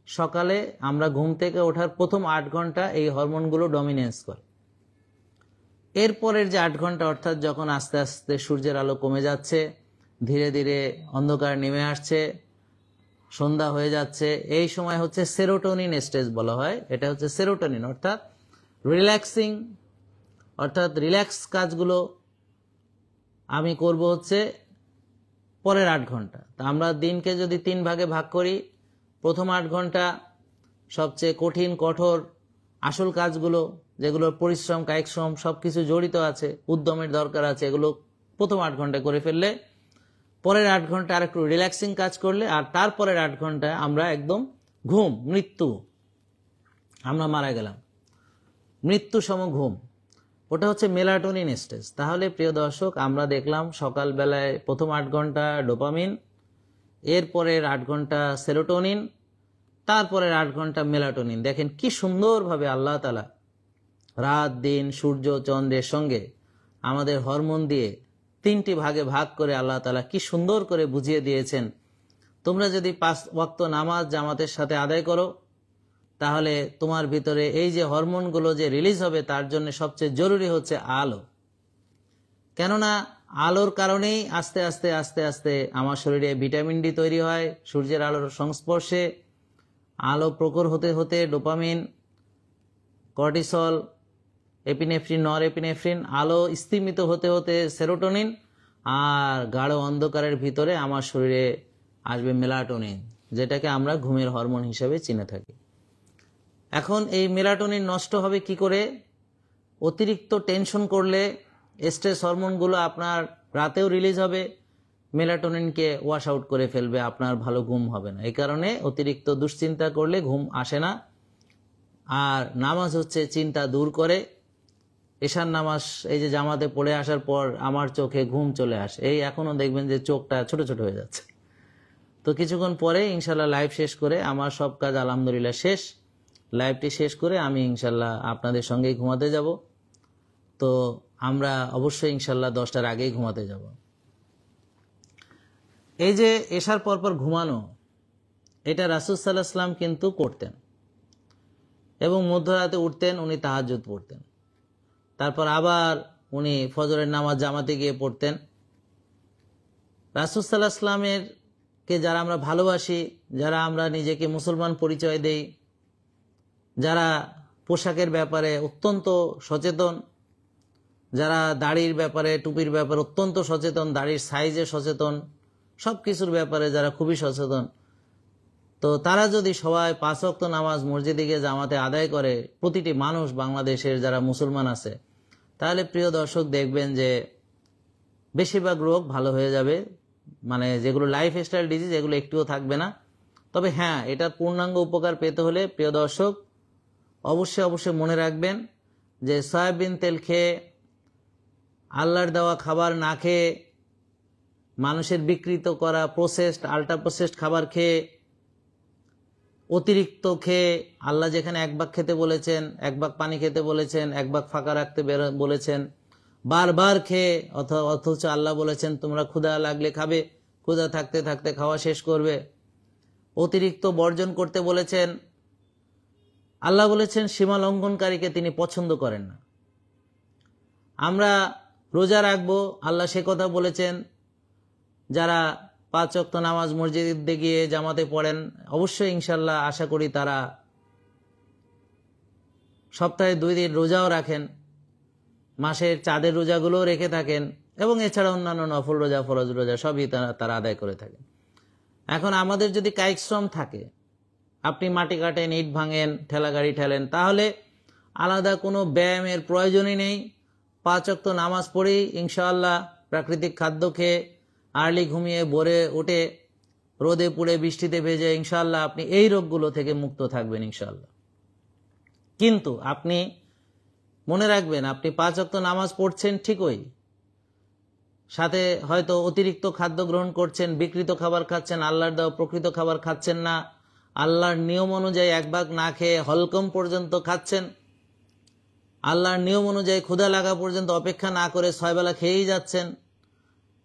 সকালে আমরা ঘুম থেকে ওঠার প্রথম 8 ঘন্টা এই হরমোনগুলো ডমিনেন্স করে। এরপরের যে 8 ঘন্টা, অর্থাৎ যখন আস্তে আস্তে সূর্যের আলো কমে যাচ্ছে, ধীরে ধীরে অন্ধকার নেমে আসছে, সন্ধ্যা হয়ে যাচ্ছে, এই সময় হচ্ছে সেরোটোনিন স্টেজ বলা হয়। এটা হচ্ছে সেরোটোনিন, অর্থাৎ রিল্যাক্সিং, অর্থাৎ রিল্যাক্স কাজগুলো আমি করব হচ্ছে পরের 8 ঘন্টা। তা আমরা দিনকে যদি 3 ভাগে ভাগ করি, প্রথম 8 ঘন্টা সবচেয়ে কঠিন, কঠোর, আসল কাজগুলো, যেগুলোর পরিশ্রম, কায়িক শ্রম সবকিছু জড়িত আছে, উদ্যমের দরকার আছে, এগুলো প্রথম 8 ঘন্টা করে ফেললে, পরের 8 ঘন্টা আর একটু রিল্যাক্সিং কাজ করলে, আর তারপরের 8 ঘন্টায় আমরা একদম ঘুম, মৃত্যু, আমরা মারা গেলাম। মৃত্যুসম ঘুম, ওটা হচ্ছে মেলাটোনিন স্টেজ। তাহলে প্রিয় দর্শক, আমরা দেখলাম সকালবেলায় প্রথম 8 ঘন্টা ডোপামিন, এরপরের 8 ঘন্টা সেরোটোনিন, তারপরের 8 ঘন্টা মেলাটোনিন। দেখেন কি সুন্দরভাবে আল্লাহ তাআলা রাত দিন সূর্য চন্দ্রের সঙ্গে আমাদের হরমোন দিয়ে 3টি ভাগে ভাগ করে আল্লাহ তাআলা কি সুন্দর করে বুঝিয়ে দিয়েছেন। তোমরা যদি 5 ওয়াক্ত নামাজ জামাতের সাথে আদায় করো, তাহলে তোমার ভিতরে এই যে হরমোনগুলো যে রিলিজ হবে, তার জন্য সবচেয়ে জরুরি হচ্ছে আলো। কেননা আলোর কারণেই আস্তে আস্তে আস্তে আস্তে আমার শরীরে ভিটামিন ডি তৈরি হয়। সূর্যের আলোর সংস্পর্শে আলো প্রখর হতে হতে ডোপামিন, কর্টিসল, এপিনেফ্রিন, নর এপিনেফ্রিন, আলো স্তিমিত হতে হতে সেরোটোনিন, আর গাঢ় অন্ধকারের ভিতরে আমার শরীরে আসবে মেলাটোনিন, যেটাকে আমরা ঘুমের হরমোন হিসেবে চিনে থাকি। এখন এই মেলাটোনিন নষ্ট হবে কি করে? অতিরিক্ত টেনশন করলে স্ট্রেস হরমোনগুলো আপনার রাতেও রিলিজ হবে, মেলাটোনিনকে ওয়াশ আউট করে ফেলবে, আপনার ভালো ঘুম হবে না। এই কারণে অতিরিক্ত দুশ্চিন্তা করলে ঘুম আসে না। আর নামাজ হচ্ছে চিন্তা দূর করে। এশার নামাজ এই যে জামাতে পড়ে আসার পর আমার চোখে ঘুম চলে আসে, এই এখনো দেখবেন যে চোখটা ছোট ছোট হয়ে যাচ্ছে। তো কিছুক্ষণ পরে ইনশাল্লাহ লাইভ শেষ করে, আমার সব কাজ আলহামদুলিল্লাহ শেষ, লাইভটি শেষ করে আমি ইনশাল্লাহ আপনাদের সঙ্গেই ঘুমাতে যাব। তো আমরা অবশ্যই ইনশাল্লাহ 10টার আগেই ঘুমাতে যাব। এই যে এশার পরপর ঘুমানো, এটা রাসূল সাল্লাল্লাহু আলাইহি ওয়াসাল্লাম কিন্তু করতেন, এবং মধ্যরাতে উঠতেন, উনি তাহাজ্জুদ পড়তেন, তারপর আবার উনি ফজরের নামাজ জামাতে গিয়ে পড়তেন। রাসূল সাল্লাল্লাহু আলাইহি ওয়াসাল্লামের কে যারা আমরা ভালোবাসি, যারা আমরা নিজেকে মুসলমান পরিচয় দেই, যারা পোশাকের ব্যাপারে অত্যন্ত সচেতন, যারা দাড়ির ব্যাপারে, টুপির ব্যাপারে অত্যন্ত সচেতন, দাড়ির সাইজে সচেতন, সব কিছুর ব্যাপারে যারা খুবই সচেতন, তো তারা যদি সবাই 5 ওয়াক্ত নামাজ মসজিদে গিয়ে জামাতে আদায় করে, প্রতিটি মানুষ বাংলাদেশের যারা মুসলমান আছে, তাহলে প্রিয় দর্শক দেখবেন যে বেশিরভাগ রোগ ভালো হয়ে যাবে। মানে যেগুলো লাইফস্টাইল ডিজিজ, এগুলো একটুও থাকবে না। তবে হ্যাঁ, এটার পূর্ণাঙ্গ উপকার পেতে হলে প্রিয় দর্শক অবশ্যই অবশ্যই মনে রাখবেন যে সয়াবিন তেল খেয়ে, আল্লাহর দেওয়া খাবার না খেয়ে, মানুষের বিকৃত করা প্রসেসড, আল্ট্রা প্রসেসড খাবার খেয়ে, অতিরিক্ত খেয়ে, আল্লাহ যেখানে 1 ভাগ খেতে বলেছেন, 1 ভাগ পানি খেতে বলেছেন, 1 ভাগ ফাঁকা রাখতে বলেছেন, বারবার খেয়ে, অথচ আল্লাহ বলেছেন তোমরা ক্ষুধা লাগলে খাবে, ক্ষুধা থাকতে থাকতে খাওয়া শেষ করবে। অতিরিক্ত বর্জন করতে বলেছেন, আল্লাহ বলেছেন সীমা লঙ্ঘনকারীকে তিনি পছন্দ করেন না। আমরা রোজা রাখবো, আল্লাহ সে কথা বলেছেন। যারা 5 ওয়াক্ত নামাজ মসজিদে গিয়ে জামাতে পড়েন, অবশ্যই ইনশাল্লাহ আশা করি তারা সপ্তাহে 2 দিন রোজাও রাখেন, মাসের চাঁদের রোজাগুলোও রেখে থাকেন, এবং এছাড়া অন্যান্য নফল রোজা, ফরজ রোজা সবই তারা আদায় করে থাকেন। এখন আমাদের যদি কায়িক শ্রম থাকে, আপনি মাটি কাটেন, ইট ভাঙেন, ঠেলা গাড়ি ঠেলেন, তাহলে আলাদা কোনো ব্যায়ামের প্রয়োজনই নেই। 5 ওয়াক্ত নামাজ পড়েই ইনশাআল্লাহ প্রাকৃতিক খাদ্য খেয়ে, আর্লি ঘুমিয়ে ভোরে উঠে, রোদে পুড়ে বৃষ্টিতে ভেজে ইনশাআল্লাহ আপনি এই রোগগুলো থেকে মুক্ত থাকবেন ইনশাআল্লাহ। কিন্তু আপনি মনে রাখবেন, আপনি 5 ওয়াক্ত নামাজ পড়ছেন ঠিকই, সাথে হয়তো অতিরিক্ত খাদ্য গ্রহণ করছেন, বিকৃত খাবার খাচ্ছেন, আল্লাহর দেওয়া প্রকৃত খাবার খাচ্ছেন না, আল্লাহর নিয়ম অনুযায়ী 1 ভাগ না খেয়ে হলকম পর্যন্ত খাচ্ছেন, আল্লাহর নিয়ম অনুযায়ী ক্ষুধা লাগা পর্যন্ত অপেক্ষা না করে 6 বেলা খেয়েই যাচ্ছেন,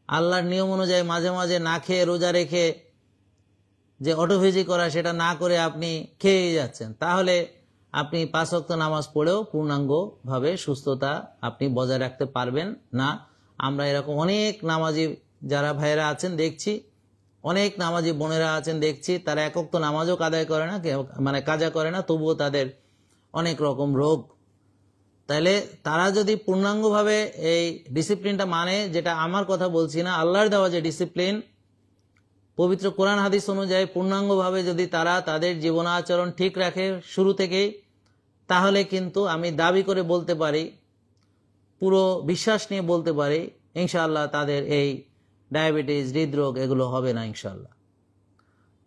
আল্লাহর নিয়ম অনুযায়ী মাঝে মাঝে না খেয়ে রোজা রেখে যে অটোফেজি করা সেটা না করে আপনি খেয়েই যাচ্ছেন, তাহলে আপনি 5 ওয়াক্ত নামাজ পড়েও পূর্ণাঙ্গভাবে সুস্থতা আপনি বজায় রাখতে পারবেন না। আমরা এরকম অনেক নামাজি যারা ভাইয়েরা আছেন দেখছি, অনেক নামাজি বোনেরা আছেন দেখছি, তারা 1 ওয়াক্ত নামাজও আদায় করে না, মানে কাজা করে না, তবুও তাদের অনেক রকম রোগ। তাহলে তারা যদি পূর্ণাঙ্গভাবে এই ডিসিপ্লিনটা মানে, যেটা আমার কথা বলছি না, আল্লাহর দেওয়া যে ডিসিপ্লিন, পবিত্র কোরআন হাদিস অনুযায়ী পূর্ণাঙ্গভাবে যদি তারা তাদের জীবন আচরণ ঠিক রাখে শুরু থেকেই, তাহলে কিন্তু আমি দাবি করে বলতে পারি, পুরো বিশ্বাস নিয়ে বলতে পারি, ইনশাআল্লাহ তাদের এই ডায়াবেটিস, হৃদরোগ এগুলো হবে না ইনশাআল্লাহ।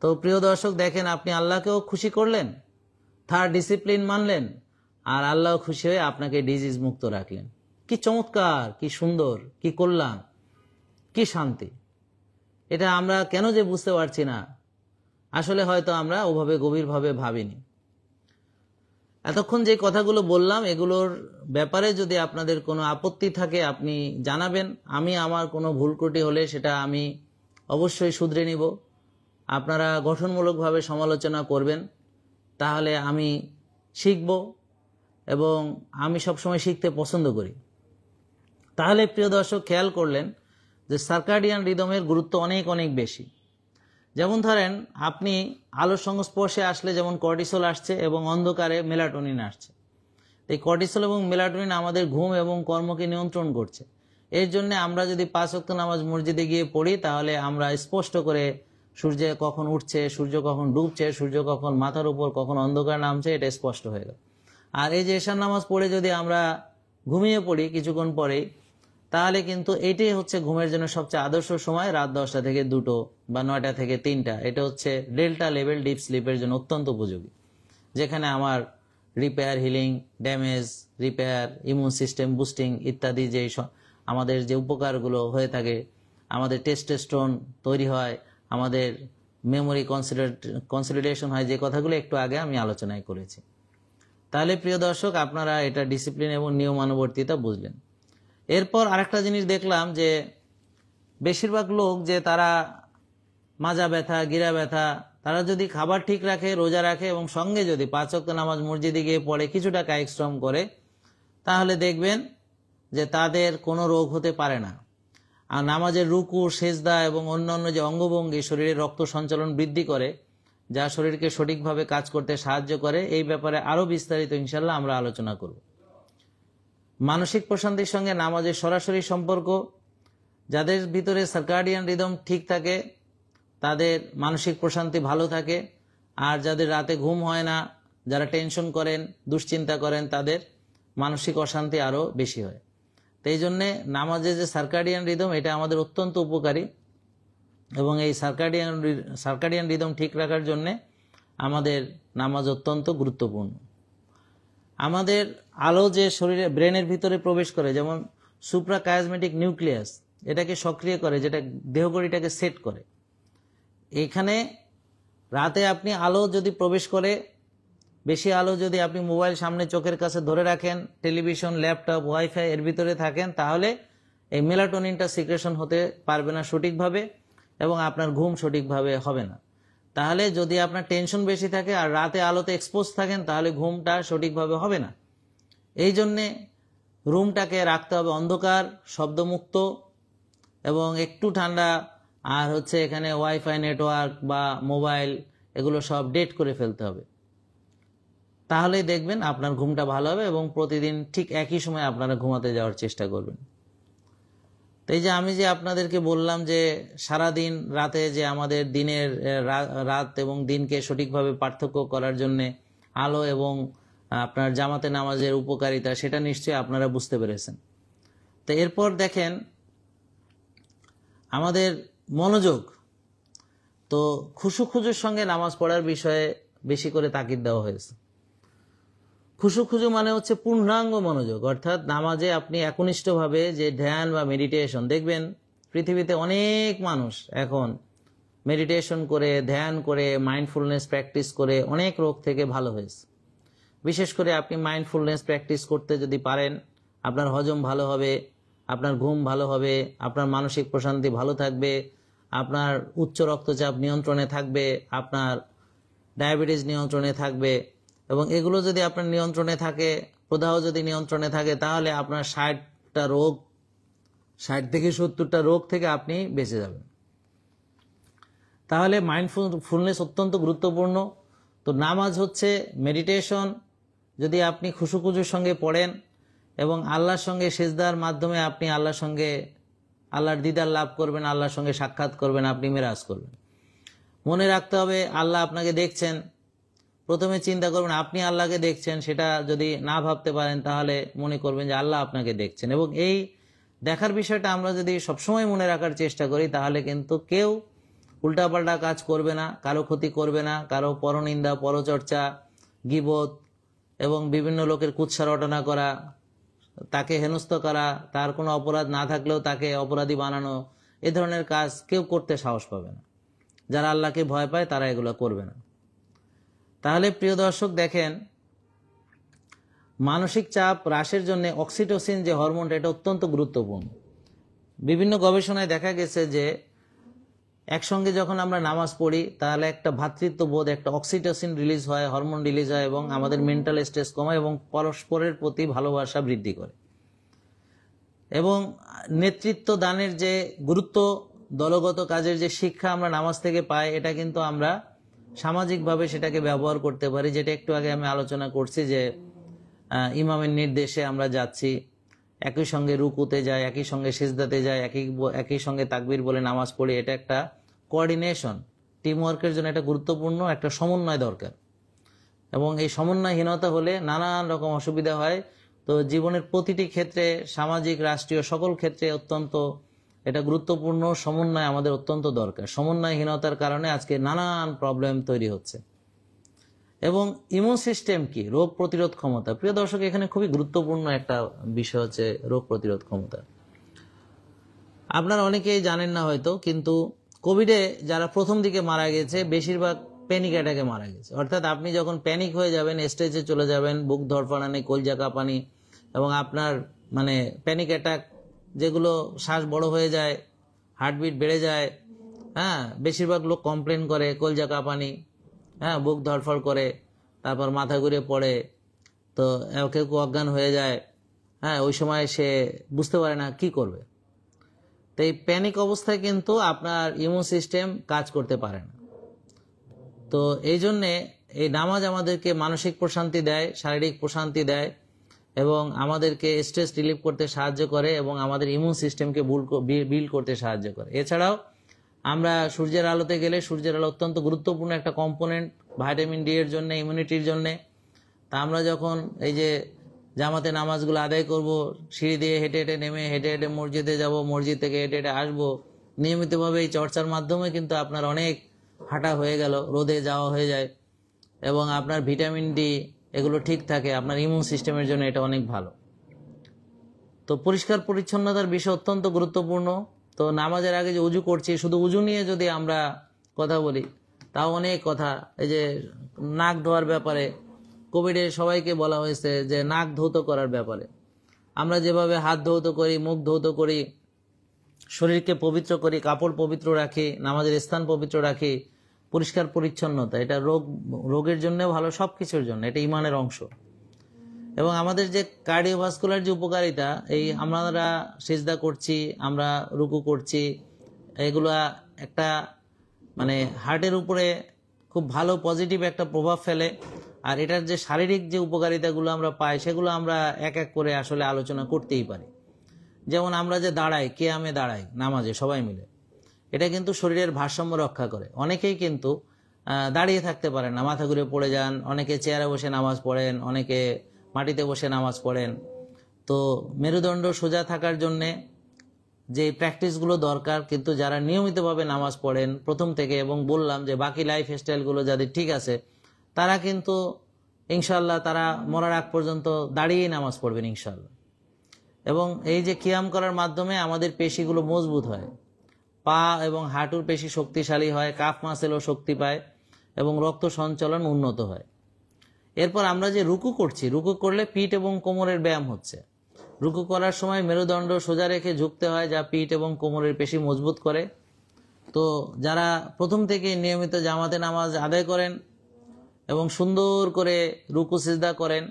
তো প্রিয় দর্শক দেখেন, আপনি আল্লাহকেও খুশি করলেন, তার ডিসিপ্লিন মানলেন, আর আল্লাহ খুশি হয়ে আপনাকে ডিজিজ মুক্ত রাখলেন। কি চমৎকার, কি সুন্দর, কি কল্যাণ, কি শান্তি! এটা আমরা কেন যে বুঝতে পারছি না, আসলে হয়তো আমরা ওভাবে গভীরভাবে ভাবিনি। এতক্ষণ যে কথাগুলো বললাম এগুলোর ব্যাপারে যদি আপনাদের কোনো আপত্তি থাকে আপনি জানাবেন। আমি আমার কোনো ভুল ত্রুটি হলে সেটা আমি অবশ্যই শুধরে নিব। আপনারা গঠনমূলকভাবে সমালোচনা করবেন, তাহলে আমি শিখব, এবং আমি সবসময় শিখতে পছন্দ করি। তাহলে প্রিয় দর্শক, খেয়াল করলেন যে সার্কাডিয়ান রিদমের গুরুত্ব অনেক অনেক বেশি। যেমন ধরেন, আপনি আলোর সংস্পর্শে আসলে যেমন কর্টিসল আসছে এবং অন্ধকারে মেলাটোনিন আসছে। এই কর্টিসল এবং মেলাটোনিন আমাদের ঘুম এবং কর্মকে নিয়ন্ত্রণ করছে। এর জন্য আমরা যদি 5 ওয়াক্ত নামাজ মসজিদে গিয়ে পড়ি, তাহলে আমরা স্পষ্ট করে সূর্য কখন উঠছে, সূর্য কখন ডুবছে, সূর্য কখন মাথার উপর, কখন অন্ধকার নামছে, এটা স্পষ্ট হয়ে গেল। আর এই যে এশার নামাজ পড়ে যদি আমরা ঘুমিয়ে পড়ি কিছুক্ষণ পরেই, তাহলে কিন্তু এটাই হচ্ছে ঘুমের জন্য সবচেয়ে আদর্শ সময়, রাত 10টা থেকে 2টো বা 9টা থেকে 3টা। এটা হচ্ছে ডেল্টা লেভেল ডিপ স্লিপের জন্য অত্যন্ত উপযোগী, যেখানে আমার repair, healing, damage repair, immune system boosting ইত্যাদি যে আমাদের যে উপকারগুলো হয়ে থাকে, আমাদের টেস্টোস্টেরন তৈরি হয়, আমাদের মেমোরি কনসলিডেশন হয়, যে কথাগুলো একটু আগে আমি আলোচনায় করেছি। তাহলে প্রিয় দর্শক, আপনারা এটা ডিসিপ্লিন এবং নিয়মানুবর্তিতা বুঝলেন। এরপর আরেকটা জিনিস দেখলাম যে বেশিরভাগ লোক যে তারা মাজা ব্যথা, গিরা ব্যথা, তারা যদি খাবার ঠিক রাখে, রোজা রাখে এবং সঙ্গে যদি 5 ওয়াক্ত নামাজ মসজিদে গিয়ে পড়ে, কিছুটা কায়িক শ্রম করে, তাহলে দেখবেন যে তাদের কোনো রোগ হতে পারে না। আর নামাজের রুকু, সেজদা এবং অন্যান্য যে অঙ্গভঙ্গি শরীরের রক্ত সঞ্চালন বৃদ্ধি করে, যা শরীরকে সঠিকভাবে কাজ করতে সাহায্য করে, এই ব্যাপারে আরো বিস্তারিত ইনশাল্লাহ আমরা আলোচনা করব। মানসিক প্রশান্তির সঙ্গে নামাজের সরাসরি সম্পর্ক। যাদের ভিতরে সার্কাডিয়ান রিদম ঠিক থাকে তাদের মানসিক প্রশান্তি ভালো থাকে, আর যাদের রাতে ঘুম হয় না, যারা টেনশন করেন, দুশ্চিন্তা করেন, তাদের মানসিক অশান্তি আরো বেশি হয়। তো এই জন্যে নামাজের যে সার্কাডিয়ান রিদম, এটা আমাদের অত্যন্ত উপকারী, এবং এই সার্কাডিয়ান রিদম ঠিক রাখার জন্যে আমাদের নামাজ অত্যন্ত গুরুত্বপূর্ণ। আমাদের আলো যে শরীরে ব্রেনের ভিতরে প্রবেশ করে, যেমন সুপ্রাকায়াজমেটিক নিউক্লিয়াস, এটাকে সক্রিয় করে, যেটা দেহঘড়িটাকে সেট করে। এখানে রাতে আপনি আলো যদি প্রবেশ করে, বেশি আলো যদি আপনি মোবাইল সামনে চোখের কাছে ধরে রাখেন, টেলিভিশন, ল্যাপটপ, ওয়াইফাই এর ভিতরে থাকেন, তাহলে এই মেলাটোনিনটা সিক্রেশন হতে পারবে না সঠিকভাবে, এবং আপনার ঘুম সঠিকভাবে হবে না। তাহলে যদি আপনার টেনশন বেশি থাকে আর রাতে আলোতে এক্সপোজ থাকেন, তাহলে ঘুমটা সঠিকভাবে হবে না। এই জন্যে রুমটাকে রাখতে হবে অন্ধকার, শব্দমুক্ত এবং একটু ঠান্ডা। আর হচ্ছে এখানে ওয়াইফাই নেটওয়ার্ক বা মোবাইল এগুলো সব ডেট করে ফেলতে হবে। তাহলেই দেখবেন আপনার ঘুমটা ভালো হবে, এবং প্রতিদিন ঠিক একই সময় আপনারা ঘুমাতে যাওয়ার চেষ্টা করবেন। তো এই যে আমি যে আপনাদেরকে বললাম যে সারাদিন রাতে যে আমাদের দিনের রাত এবং দিনকে সঠিকভাবে পার্থক্য করার জন্যে আলো এবং আপনার জামাতে নামাজের উপকারিতা, সেটা নিশ্চয়ই আপনারা বুঝতে পেরেছেন। তো এরপর দেখেন আমাদের মনোযোগ। তো খুশুখুজুর সঙ্গে নামাজ পড়ার বিষয়ে বেশি করে তাকিদ দেওয়া হয়েছে। খুশুখুজু মানে হচ্ছে পূর্ণাঙ্গ মনোযোগ, অর্থাৎ নামাজে আপনি একনিষ্ঠভাবে যে ধ্যান বা মেডিটেশন, দেখবেন পৃথিবীতে অনেক মানুষ এখন মেডিটেশন করে, ধ্যান করে, মাইন্ডফুলনেস প্র্যাকটিস করে অনেক রোগ থেকে ভালো হয়েছে। বিশেষ করে আপনি মাইন্ডফুলনেস প্র্যাকটিস করতে যদি পারেন, আপনার হজম ভালো হবে, আপনার ঘুম ভালো হবে, আপনার মানসিক প্রশান্তি ভালো থাকবে, আপনার উচ্চ রক্তচাপ নিয়ন্ত্রণে থাকবে, আপনার ডায়াবেটিস নিয়ন্ত্রণে থাকবে, এবং এগুলো যদি আপনার নিয়ন্ত্রণে থাকে, প্রদাহ যদি নিয়ন্ত্রণে থাকে, তাহলে আপনার 60টা রোগ, 60 থেকে 70টা রোগ থেকে আপনি বেঁচে যাবেন। তাহলে মাইন্ডফুলনেস অত্যন্ত গুরুত্বপূর্ণ। তো নামাজ হচ্ছে মেডিটেশন। যদি আপনি খুশুখুজুর সঙ্গে পড়েন এবং আল্লাহর সঙ্গে সিজদার মাধ্যমে আপনি আল্লাহর সঙ্গে আল্লাহর দিদার লাভ করবেন, আল্লাহর সঙ্গে সাক্ষাৎ করবেন, আপনি মেরাজ করবেন। মনে রাখতে হবে আল্লাহ আপনাকে দেখছেন। প্রথমে চিন্তা করবেন আপনি আল্লাহকে দেখছেন, সেটা যদি না ভাবতে পারেন তাহলে মনে করবেন যে আল্লাহ আপনাকে দেখছেন। এবং এই দেখার বিষয়টা আমরা যদি সবসময় মনে রাখার চেষ্টা করি, তাহলে কিন্তু কেউ উল্টাপাল্টা কাজ করবে না, কারো ক্ষতি করবে না, কারো পরনিন্দা, পরচর্চা, গীবত এবং বিভিন্ন লোকের কুৎসা রটনা করা, তাকে হেনস্থ করা, তার কোনো অপরাধ না থাকলেও তাকে অপরাধী বানানো, এ ধরনের কাজ কেউ করতে সাহস পাবে না। যারা আল্লাহকে ভয় পায় তারা এগুলো করবে না। তাহলে প্রিয় দর্শক দেখেন, মানসিক চাপ হ্রাসের জন্য অক্সিটোসিন যে হরমোনটা, এটা অত্যন্ত গুরুত্বপূর্ণ। বিভিন্ন গবেষণায় দেখা গেছে যে একসঙ্গে যখন আমরা নামাজ পড়ি তাহলে একটা ভ্রাতৃত্ববোধ, একটা অক্সিটোসিন রিলিজ হয়, হরমোন রিলিজ হয় এবং আমাদের মেন্টাল স্ট্রেস কমায় এবং পরস্পরের প্রতি ভালোবাসা বৃদ্ধি করে। এবং নেতৃত্ব দানের যে গুরুত্ব, দলগত কাজের যে শিক্ষা আমরা নামাজ থেকে পাই, এটা কিন্তু আমরা সামাজিকভাবে সেটাকে ব্যবহার করতে পারি। যেটা একটু আগে আমি আলোচনা করছি যে ইমামের নির্দেশে আমরা যাচ্ছি, একই সঙ্গে রুকুতে যাই, একই সঙ্গে সিজদাতে যাই, একই সঙ্গে তাকবীর বলে নামাজ পড়ি। এটা একটা কোঅর্ডিনেশন, টিমওয়ার্কের জন্য এটা গুরুত্বপূর্ণ, একটা সমন্বয় দরকার। এবং এই সমন্বয়হীনতা হলে নানান রকম অসুবিধা হয়। তো জীবনের প্রতিটি ক্ষেত্রে, সামাজিক, রাষ্ট্রীয় সকল ক্ষেত্রে অত্যন্ত এটা গুরুত্বপূর্ণ। সমন্বয় আমাদের অত্যন্ত দরকার। সমন্বয়হীনতার কারণে আজকে নানান প্রবলেম তৈরি হচ্ছে। এবং ইমিউন সিস্টেম কি, রোগ প্রতিরোধ ক্ষমতা। প্রিয় দর্শক, এখানে খুবই গুরুত্বপূর্ণ একটা বিষয় হচ্ছে রোগ প্রতিরোধ ক্ষমতা। আপনারা অনেকেই জানেন না হয়তো, কিন্তু কোভিডে যারা প্রথম দিকে মারা গেছে বেশিরভাগ প্যানিক অ্যাটাকে মারা গেছে। অর্থাৎ আপনি যখন প্যানিক হয়ে যাবেন, স্টেজে চলে যাবেন, বুক ধড়ফড়ানি, কলজা কাঁপানি, এবং আপনার মানে প্যানিক অ্যাটাক, যেগুলো শ্বাস বড় হয়ে যায়, হার্টবিট বেড়ে যায়, হ্যাঁ, বেশিরভাগ লোক কমপ্লেন করে কলজা কাঁপানি, হ্যাঁ, বুক ধড়ফড় করে, তারপর মাথা ঘুরে পড়ে, তো কেউ কেউ অজ্ঞান হয়ে যায়, হ্যাঁ, ওই সময় সে বুঝতে পারে না কি করবে। তো এই প্যানিক অবস্থায় কিন্তু আপনার ইমিউন সিস্টেম কাজ করতে পারে না। তো এই জন্যে এই নামাজ আমাদেরকে মানসিক প্রশান্তি দেয়, শারীরিক প্রশান্তি দেয় এবং আমাদেরকে স্ট্রেস রিলিফ করতে সাহায্য করে এবং আমাদের ইমিউন সিস্টেমকে বিল্ড করতে সাহায্য করে। এছাড়াও আমরা সূর্যের আলোতে গেলে, সূর্যের আলো অত্যন্ত গুরুত্বপূর্ণ একটা কম্পোনেন্ট ভিটামিন ডি এর জন্য, ইমিউনিটির জন্য। তা আমরা যখন এই যে জামাতে নামাজগুলো আদায় করব, সিঁড়ি দিয়ে হেঁটে হেঁটে নেমে, হেঁটে হেঁটে মসজিদে যাব, মসজিদ থেকে হেঁটে হেঁটে আসবো, নিয়মিতভাবে এই চর্চার মাধ্যমে কিন্তু আপনার অনেক হাঁটা হয়ে গেল, রোদে যাওয়া হয়ে যায় এবং আপনার ভিটামিন ডি এগুলো ঠিক থাকে। আপনার ইমিউন সিস্টেমের জন্য এটা অনেক ভালো। তো পরিষ্কার পরিচ্ছন্নতার বিষয় অত্যন্ত গুরুত্বপূর্ণ। তো নামাজের আগে যে উজু করছি, শুধু উজু নিয়ে যদি আমরা কথা বলি তাও অনেক কথা। এই যে নাক ধোয়ার ব্যাপারে কোভিডে সবাইকে বলা হয়েছে যে নাক ধৌত করার ব্যাপারে। আমরা যেভাবে হাত ধৌত করি, মুখ ধৌত করি, শরীরকে পবিত্র করি, কাপড় পবিত্র রাখি, নামাজের স্থান পবিত্র রাখি, পরিষ্কার পরিচ্ছন্নতা, এটা রোগের জন্য ভালো, সব কিছুর জন্য এটা ইমানের অংশ। এবং আমাদের যে কার্ডিওভাস্কুলার যে উপকারিতা, এই আমরা সিজদা করছি, আমরা রুকু করছি, এগুলা একটা মানে হার্টের উপরে খুব ভালো পজিটিভ একটা প্রভাব ফেলে। আর এটার যে শারীরিক যে উপকারিতাগুলো আমরা পাই, সেগুলো আমরা এক এক করে আসলে আলোচনা করতেই পারি। যেমন আমরা যে দাঁড়াই, কিয়ামে দাঁড়াই নামাজে সবাই মিলে, এটা কিন্তু শরীরের ভারসাম্য রক্ষা করে। অনেকেই কিন্তু দাঁড়িয়ে থাকতে পারেন না, মাথা ঘুরে পড়ে যান, অনেকে চেয়ারে বসে নামাজ পড়েন, অনেকে মাটিতে বসে নামাজ পড়েন। তো মেরুদণ্ড সোজা থাকার জন্যে যে প্র্যাকটিসগুলো দরকার, কিন্তু যারা নিয়মিতভাবে নামাজ পড়েন প্রথম থেকে, এবং বললাম যে বাকি লাইফ স্টাইলগুলো যাদের ঠিক আছে, তারা কিন্তু ইনশাল্লাহ তারা মরার আগ পর্যন্ত দাঁড়িয়েই নামাজ পড়বেন ইনশাল্লাহ। এবং এই যে কিয়াম করার মাধ্যমে আমাদের পেশিগুলো মজবুত হয়, পা এবং হাঁটুর পেশি শক্তিশালী হয়, কাফ মাসেলও শক্তি পায় এবং রক্ত সঞ্চালন উন্নত হয়। এরপর আমরা যে রুকু করছি, রুকু করলে পিঠ এবং কোমরের ব্যায়াম হচ্ছে। রুকু করার সময় মেরুদণ্ড সোজা রেখে ঝুঁকতে হয়, যা পিঠ এবং কোমরের পেশি মজবুত করে। তো যারা প্রথম থেকে নিয়মিত জামাতে নামাজ আদায় করেন এবং সুন্দর করে রুকু সিজদা করেন,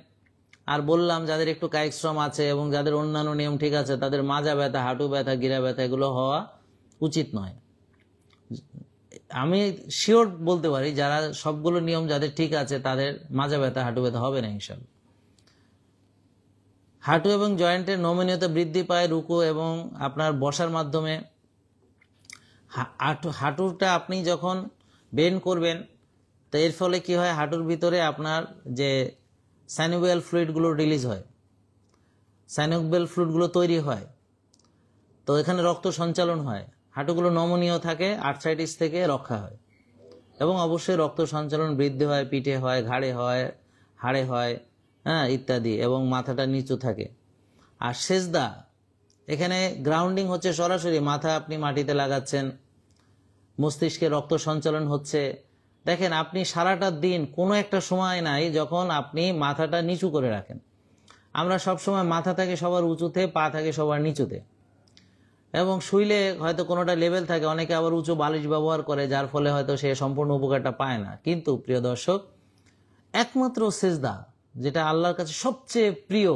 আর বললাম যাদের একটু কায়িক শ্রম আছে এবং যাদের অন্যান্য নিয়ম ঠিক আছে, তাদের মাজা ব্যথা, হাঁটু ব্যথা, গিরা ব্যথা এগুলো হওয়া উচিত নয়। আমি শিওর বলতে পারি যারা সবগুলো নিয়ম যাদের ঠিক আছে, তাদের মাজা ব্যথা, হাঁটু ব্যথা হবে না ইনশাল্লাহ। হাঁটু এবং জয়েন্টের নমনীয়তা বৃদ্ধি পায় রুকু এবং আপনার বসার মাধ্যমে। হাঁটুটা আপনি যখন বেন্ড করবেন, তো এর ফলে কি হয়, হাঁটুর ভিতরে আপনার যে সাইনোভিয়াল ফ্লুইডগুলো রিলিজ হয়, সাইনোভিয়াল ফ্লুইডগুলো তৈরি হয়, তো এখানে রক্ত সঞ্চালন হয়, হাঁটুগুলো নমনীয় থাকে, আর্থ্রাইটিস থেকে রক্ষা হয় এবং অবশ্যই রক্ত সঞ্চালন বৃদ্ধি হয়, পিঠে হয়, ঘাড়ে হয়, হাড়ে হয় হ্যাঁ ইত্যাদি, এবং মাথাটা নিচু থাকে। আর সেজদা, এখানে গ্রাউন্ডিং হচ্ছে সরাসরি, মাথা আপনি মাটিতে লাগাচ্ছেন, মস্তিষ্কে রক্ত সঞ্চালন হচ্ছে। দেখেন আপনি সারাটা দিন কোনো একটা সময় নাই যখন আপনি মাথাটা নিচু করে রাখেন। আমরা সব সময় মাথা থাকে সবার উঁচুতে, পা থাকে সবার নিচুতে, এবং শুইলে হয়তো কোনোটা লেভেল থাকে, অনেকে আবার উঁচু বালিশ ব্যবহার করে, যার ফলে হয়তো সে সম্পূর্ণ উপকারটা পায় না। কিন্তু প্রিয় দর্শক, একমাত্র সেজদা যেটা আল্লাহর কাছে সবচেয়ে প্রিয়,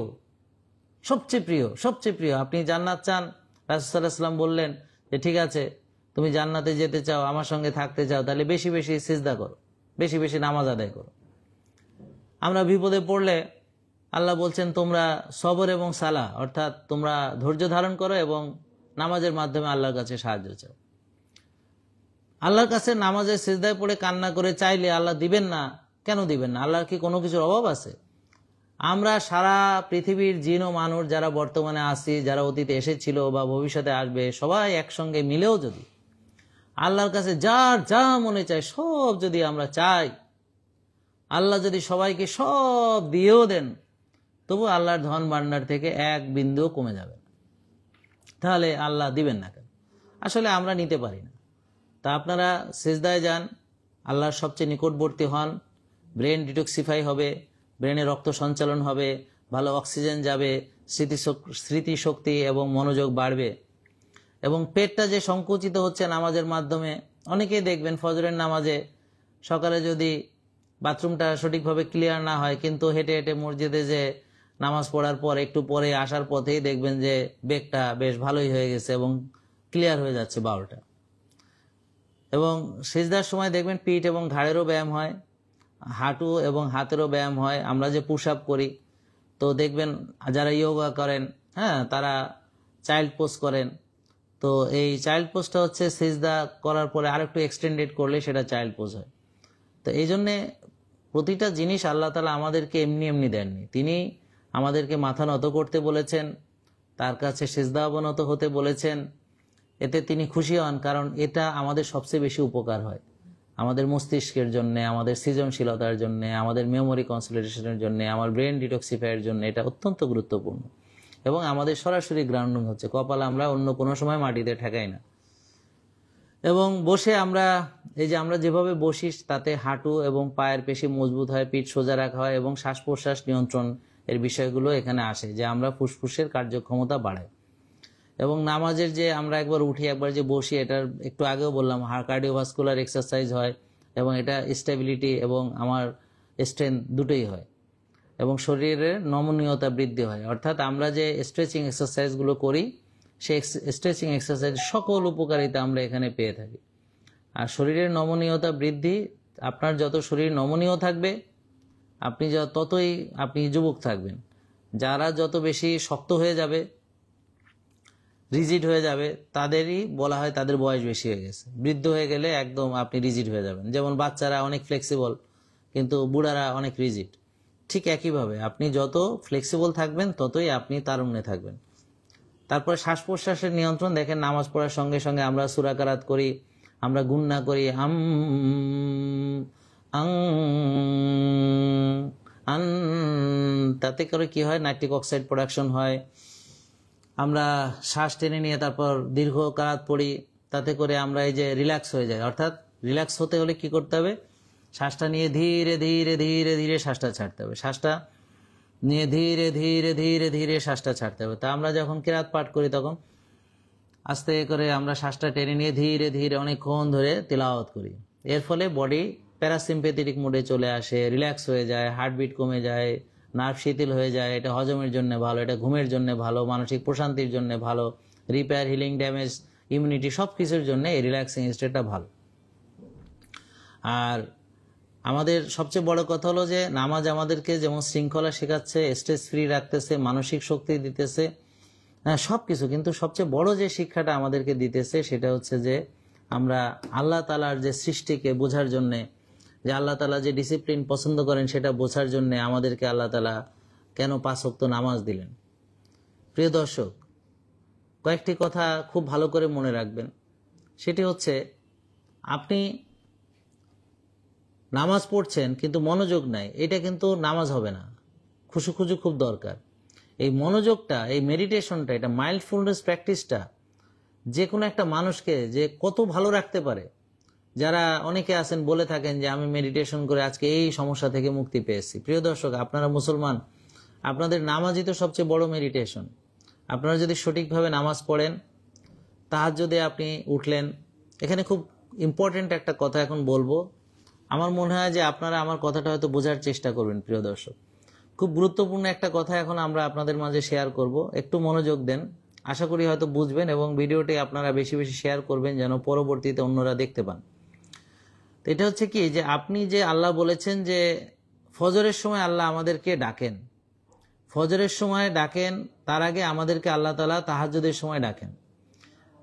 সবচেয়ে প্রিয়, সবচেয়ে প্রিয়। আপনি জান্নাত চান, রাসূল সাল্লাল্লাহু আলাইহি ওয়াসাল্লাম বললেন যে ঠিক আছে, তুমি জান্নাতে যেতে চাও, আমার সঙ্গে থাকতে চাও, তাহলে বেশি বেশি সিজদা করো, বেশি বেশি নামাজ আদায় করো। আমরা বিপদে পড়লে আল্লাহ বলছেন তোমরা সবর এবং সালাহ, অর্থাৎ তোমরা ধৈর্য ধারণ করো এবং নামাজের মাধ্যমে আল্লাহর কাছে সাহায্য চাও। আল্লাহর কাছে নামাজে সিজদায় পড়ে কান্না করে চাইলে আল্লাহ দিবেন না? কেন দিবেন না? আল্লাহর কি কোনো কিছুর অভাব আছে? আমরা সারা পৃথিবীর জিন ও মানুষ যারা বর্তমানে আছি, যারা অতীতে এসেছিল বা ভবিষ্যতে আসবে, সবাই একসঙ্গে মিলেও যদি আল্লাহর কাছে যার যা মনে চায় সব যদি আমরা চাই, আল্লাহ যদি সবাইকে সব দিয়েও দেন, তবু আল্লাহর ধন ভাণ্ডার থেকে এক বিন্দুও কমে যাবে না। তাহলে আল্লাহ দিবেন না কেন? আসলে আমরা নিতে পারি না। তা আপনারা সিজদায় যান, আল্লাহর সবচেয়ে নিকটবর্তী হন, ব্রেন ডিটক্সিফাই হবে, ব্রেনে রক্ত সঞ্চালন হবে, ভালো অক্সিজেন যাবে, স্মৃতিশক্তি এবং মনোযোগ বাড়বে। এবং পেটটা যে সংকুচিত হচ্ছে নামাজের মাধ্যমে, অনেকেই দেখবেন ফজরের নামাজে সকালে যদি বাথরুমটা সঠিকভাবে ক্লিয়ার না হয়, কিন্তু হেঁটে হেঁটে মসজিদে যে নামাজ পড়ার পর একটু পরে আসার পথেই দেখবেন যে বেগটা বেশ ভালোই হয়ে গেছে এবং ক্লিয়ার হয়ে যাচ্ছে বাউলটা। এবং সিজদার সময় দেখবেন পিঠ এবং ঘাড়েরও ব্যায়াম হয়, হাঁটু এবং হাতেরও ব্যায়াম হয়। আমরা যে পুশ আপ করি, তো দেখবেন যারা যোগা করেন, হ্যাঁ, তারা চাইল্ড পোজ করেন। তো এই চাইল্ড পোজটা হচ্ছে সিজদা করার পরে আরেকটু এক্সটেন্ডেড করলে সেটা চাইল্ড পোজ হয়। তো এই জন্যে প্রতিটা জিনিস আল্লাহ তাআলা আমাদেরকে এমনি এমনি দেননি। তিনি আমাদেরকে মাথা নত করতে বলেছেন, তার কাছে সিজদা অবনত হতে বলেছেন। এতে তিনি খুশি হন, কারণ এটা আমাদের সবচেয়ে বেশি উপকার হয় আমাদের মস্তিষ্কের জন্য, আমাদের সৃজনশীলতার জন্য, আমাদের মেমোরি কনসলিডেশনের জন্য, আমার ব্রেন ডিটক্সিফাইয়ের জন্য এটা অত্যন্ত গুরুত্বপূর্ণ। এবং আমাদের সরাসরি গ্রাউন্ডিং হচ্ছে, কপাল আমরা অন্য কোনো সময় মাটিতে ঠেকাই না। এবং বসে আমরা এই যে আমরা যেভাবে বসি, তাতে হাঁটু এবং পায়ের পেশি মজবুত হয়, পিঠ সোজা রাখা হয় এবং শ্বাস প্রশ্বাস নিয়ন্ত্রণ এর বিষয়গুলো এখানে আসে, যে আমরা ফুসফুসের কার্যক্ষমতা বাড়াই। এবং নামাজের যে আমরা একবার উঠি একবার যে বসি, এটার একটু আগেও বললাম কার্ডিওভাস্কুলার এক্সারসাইজ হয়, এবং এটা স্টেবিলিটি এবং আমার স্ট্রেংথ দুটোই হয়, এবং শরীরের নমনীয়তা বৃদ্ধি হয়। অর্থাৎ আমরা যে স্ট্রেচিং এক্সারসাইজগুলো করি, সেই স্ট্রেচিং এক্সারসাইজ সকল উপকারিতা আমরা এখানে পেয়ে থাকি। আর শরীরের নমনীয়তা বৃদ্ধি, আপনার যত শরীর নমনীয় থাকবে আপনি ততই আপনি যুবক থাকবেন। যারা যত বেশি শক্ত হয়ে যাবে, রিজিড হয়ে যাবে, তাদেরই বলা হয় তাদের বয়স বেশি হয়ে গেছে। বৃদ্ধ হয়ে গেলে একদম আপনি রিজিড হয়ে যাবেন। যেমন বাচ্চারা অনেক ফ্লেক্সিবল, কিন্তু বুড়ারা অনেক রিজিড। ঠিক একইভাবে আপনি যত ফ্লেক্সিবল থাকবেন ততই আপনি তারুণ্যে থাকবেন। তারপরে শ্বাস প্রশ্বাসের নিয়ন্ত্রণ দেখেন, নামাজ পড়ার সঙ্গে সঙ্গে আমরা সূরা কিরাত করি, আমরা গুন্না করি, আং আন, তাতে করে কি হয়, নাইট্রিক অক্সাইড প্রোডাকশন হয়। আমরা শ্বাস টেনে নিয়ে তারপর দীর্ঘ কিরাত পড়ি, তাতে করে আমরা এই যে রিল্যাক্স হয়ে যায়। অর্থাৎ রিল্যাক্স হতে হলে কি করতে হবে, শ্বাসটা নিয়ে ধীরে ধীরে ধীরে ধীরে শ্বাসটা ছাড়তে হবে, শ্বাসটা নিয়ে ধীরে ধীরে ধীরে ধীরে শ্বাসটা ছাড়তে হবে। তা আমরা যখন কিরাত পাঠ করি তখন আস্তে করে আমরা শ্বাসটা টেনে নিয়ে ধীরে ধীরে অনেকক্ষণ ধরে তিলাওয়াত করি। এর ফলে বডি প্যারাসিম্পেথেটিক মোডে চলে আসে, রিল্যাক্স হয়ে যায়, হার্টবিট কমে যায়, নার্ভ শিথিল হয়ে যায়। এটা হজমের জন্য ভালো, এটা ঘুমের জন্য ভালো, মানসিক প্রশান্তির জন্য ভালো, রিপেয়ার, হিলিং, ড্যামেজ, ইমিউনিটি সব কিছুর জন্য এই রিল্যাক্সিং স্টেটটা ভালো। আর আমাদের সবচেয়ে বড় কথা হলো যে নামাজ আমাদেরকে যেমন শৃঙ্খলা শেখাচ্ছে, স্ট্রেস ফ্রি রাখতেছে, মানসিক শক্তি দিতেছে, হ্যাঁ সব কিছু, কিন্তু সবচেয়ে বড় যে শিক্ষাটা আমাদেরকে দিতেছে সেটা হচ্ছে যে আমরা আল্লাহ তাআলার যে সৃষ্টিকে বোঝার জন্যে, যে আল্লাহ তাআলা যে ডিসিপ্লিন পছন্দ করেন সেটা বোঝার জন্যে আমাদেরকে আল্লাহ তাআলা কেন 5 ওয়াক্ত নামাজ দিলেন। প্রিয় দর্শক, কয়েকটি কথা খুব ভালো করে মনে রাখবেন। সেটি হচ্ছে, আপনি নামাজ পড়ছেন কিন্তু মনোযোগ নাই, এটা কিন্তু নামাজ হবে না। খুশু খুব দরকার। এই মনোযোগটা, এই মেডিটেশনটা, এটা মাইন্ডফুলনেস প্র্যাকটিসটা যে কোনো একটা মানুষকে যে কত ভালো রাখতে পারে। যারা অনেকে আছেন বলে থাকেন যে আমি মেডিটেশন করে আজকে এই সমস্যা থেকে মুক্তি পেয়েছি। প্রিয় দর্শক, আপনারা মুসলমান, আপনাদের নামাজই তো সবচেয়ে বড় মেডিটেশন। আপনারা যদি সঠিকভাবে নামাজ পড়েন, তাহাজ্জুদে আপনি উঠলেন, এখানে খুব ইম্পর্টেন্ট একটা কথা এখন বলবো। আমার মনে হয় যে আপনারা আমার কথাটা হয়তো বোঝার চেষ্টা করবেন। প্রিয় দর্শক, খুব গুরুত্বপূর্ণ একটা কথা এখন আমরা আপনাদের মাঝে শেয়ার করব, একটু মনোযোগ দেন। আশা করি হয়তো বুঝবেন এবং ভিডিওটি আপনারা বেশি বেশি শেয়ার করবেন যেন পরবর্তীতে অন্যরা দেখতে পান। তো এটা হচ্ছে কি, যে আপনি যে আল্লাহ বলেছেন যে ফজরের সময় আল্লাহ আমাদেরকে ডাকেন, ফজরের সময় ডাকেন, তার আগে আমাদেরকে আল্লাহ তাআলা তাহাজ্জুদের সময় ডাকেন।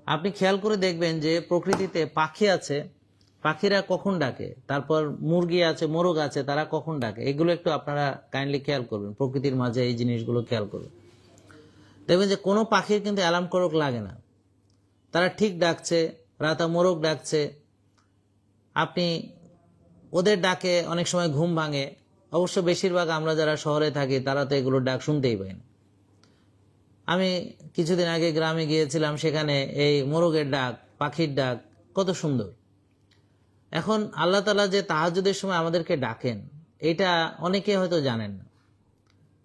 আপনি খেয়াল করে দেখবেন যে প্রকৃতিতে পাখি আছে, পাখিরা কখন ডাকে, তারপর মুরগি আছে, মোরগ আছে, তারা কখন ডাকে, এগুলো একটু আপনারা কাইন্ডলি খেয়াল করবেন। প্রকৃতির মাঝে এই জিনিসগুলো খেয়াল করবেন, দেখবেন যে কোনো পাখির কিন্তু অ্যালার্ম ক্লক লাগে না, তারা ঠিক ডাকছে। রাতা মোরগ ডাকছে, আপনি ওদের ডাকে অনেক সময় ঘুম ভাঙে। অবশ্য বেশিরভাগ আমরা যারা শহরে থাকি তারা তো এগুলো ডাক শুনতেই পাই না। আমি কিছুদিন আগে গ্রামে গিয়েছিলাম, সেখানে এই মোরগের ডাক, পাখির ডাক কত সুন্দর। এখন আল্লাহ তাআলা যে তাহাজ্জুদের সময় আমাদেরকে ডাকেন, এটা অনেকে হয়তো জানেন না।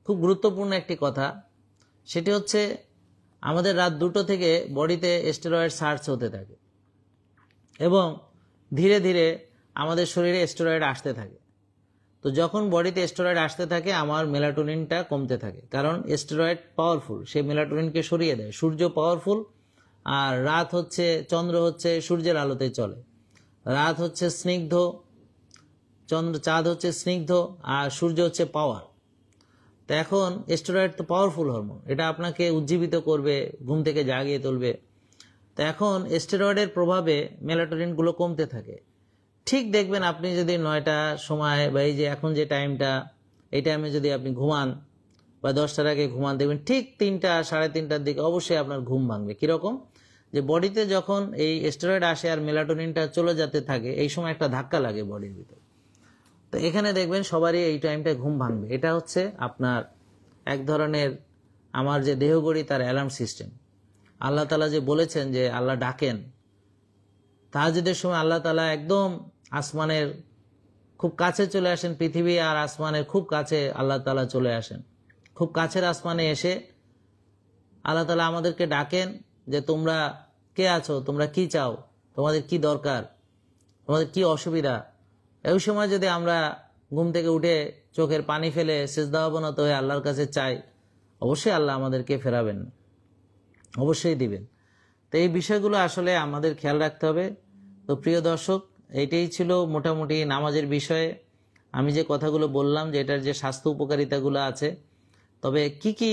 খুব গুরুত্বপূর্ণ একটি কথা, সেটি হচ্ছে আমাদের রাত 2টো থেকে বডিতে স্টেরয়েড সার্চ হতে থাকে এবং ধীরে ধীরে আমাদের শরীরে স্টেরয়েড আসতে থাকে। তো যখন বডিতে স্টেরয়েড আসতে থাকে, আমার মেলাটোনিনটা কমতে থাকে, কারণ স্টেরয়েড পাওয়ারফুল, সে মেলাটোনিনকে সরিয়ে দেয়। সূর্য পাওয়ারফুল, আর রাত হচ্ছে, চন্দ্র হচ্ছে সূর্যের আলোতে চলে। রাত হচ্ছে স্নিগ্ধ, চাঁদ হচ্ছে স্নিগ্ধ, আর সূর্য হচ্ছে পাওয়ার। তো এখন স্টেরয়েড তো পাওয়ারফুল হরমোন, এটা আপনাকে উজ্জীবিত করবে, ঘুম থেকে জাগিয়ে তুলবে। তো এখন স্টেরয়েডের প্রভাবে মেলাটোনিনগুলো কমতে থাকে। ঠিক দেখবেন আপনি যদি 9টার সময় বা এই যে এখন যে টাইমটা, এই টাইমে যদি আপনি ঘুমান বা 10টার আগে ঘুমান, দেখবেন ঠিক 3টা, 3:30টার দিকে অবশ্যই আপনার ঘুম ভাঙবে। কিরকম, যে বডিতে যখন এই স্টেরয়েড আসে আর মেলাটোনিনটা চলে যেতে থাকে, এই সময় একটা ধাক্কা লাগে বডির ভিতর। তো এখানে দেখবেন সবারই এই টাইমটা ঘুম ভাঙবে। এটা হচ্ছে আপনার এক ধরনের আমার যে দেহগড়ি, তার অ্যালার্ম সিস্টেম। আল্লাহ তাআলা যে বলেছেন যে আল্লাহ ডাকেন, তাহাজ্জুদের সময় আল্লাহ তাআলা একদম আসমানের খুব কাছে চলে আসেন, পৃথিবী আর আসমানের খুব কাছে আল্লাহ তাআলা চলে আসেন। খুব কাছের আসমানে এসে আল্লাহ তাআলা আমাদেরকে ডাকেন যে তোমরা কে আছো, তোমরা কি চাও, তোমাদের কি দরকার, তোমাদের কি অসুবিধা। এই সময় যদি আমরা ঘুম থেকে উঠে চোখের পানি ফেলে সিজদা অবনত হয়ে আল্লাহর কাছে চাই, অবশ্যই আল্লাহ আমাদেরকে ফেরাবেন, অবশ্যই দিবেন। তো এই বিষয়গুলো আসলে আমাদের খেয়াল রাখতে হবে। তো প্রিয় দর্শক, এইটাই ছিল মোটামুটি নামাজের বিষয়ে আমি যে কথাগুলো বললাম, যে এটার যে স্বাস্থ্য উপকারিতাগুলো আছে। তবে কি কি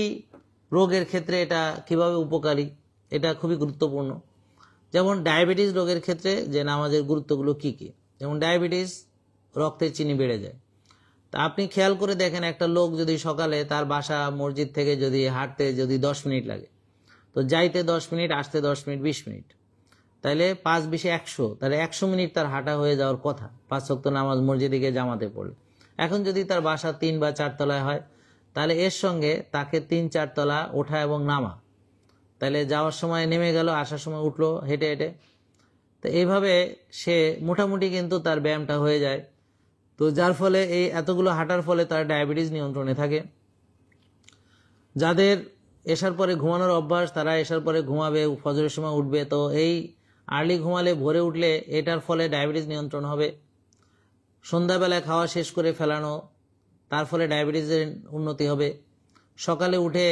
রোগের ক্ষেত্রে এটা কিভাবে উপকারী, এটা খুবই গুরুত্বপূর্ণ। যেমন ডায়াবেটিস রোগের ক্ষেত্রে যে নামাজের গুরুত্বগুলো কি কি, যেমন ডায়াবেটিস, রক্তের চিনি বেড়ে যায়। তা আপনি খেয়াল করে দেখেন, একটা লোক যদি সকালে তার বাসা মসজিদ থেকে যদি হাঁটতে যদি 10 মিনিট লাগে, তো যাইতে 10 মিনিট, আসতে 10 মিনিট, 20 মিনিট, তাইলে 5-20 100, তাহলে 100 মিনিট তার হাঁটা হয়ে যাওয়ার কথা 5 ওয়াক্ত নামাজ মসজিদে গিয়ে জামাতে পড়লে। এখন যদি তার বাসা 3 বা 4 তলায় হয়, তাহলে এর সঙ্গে তাকে 3-4 তলা ওঠা এবং নামা, তাহলে যাওয়ার সময় নেমে গেল, আসার সময় উঠলো হেঁটে হেঁটে। তো এইভাবে সে মোটামুটি কিন্তু তার ব্যায়ামটা হয়ে যায়। তো যার ফলে এই এতগুলো হাঁটার ফলে তার ডায়াবেটিস নিয়ন্ত্রণে থাকে। যাদের এসার পরে ঘুমানোর অভ্যাস, তারা এসার পরে ঘুমাবে, ফজরের সময় উঠবে। তো এই আর্লি ঘুমালে, ভোরে উঠলে, এটার ফলে ডায়াবেটিস নিয়ন্ত্রণ হবে। সন্ধ্যাবেলায় খাওয়া শেষ করে ফেলানো, তার ফলে ডায়াবেটিসের উন্নতি হবে। সকালে উঠে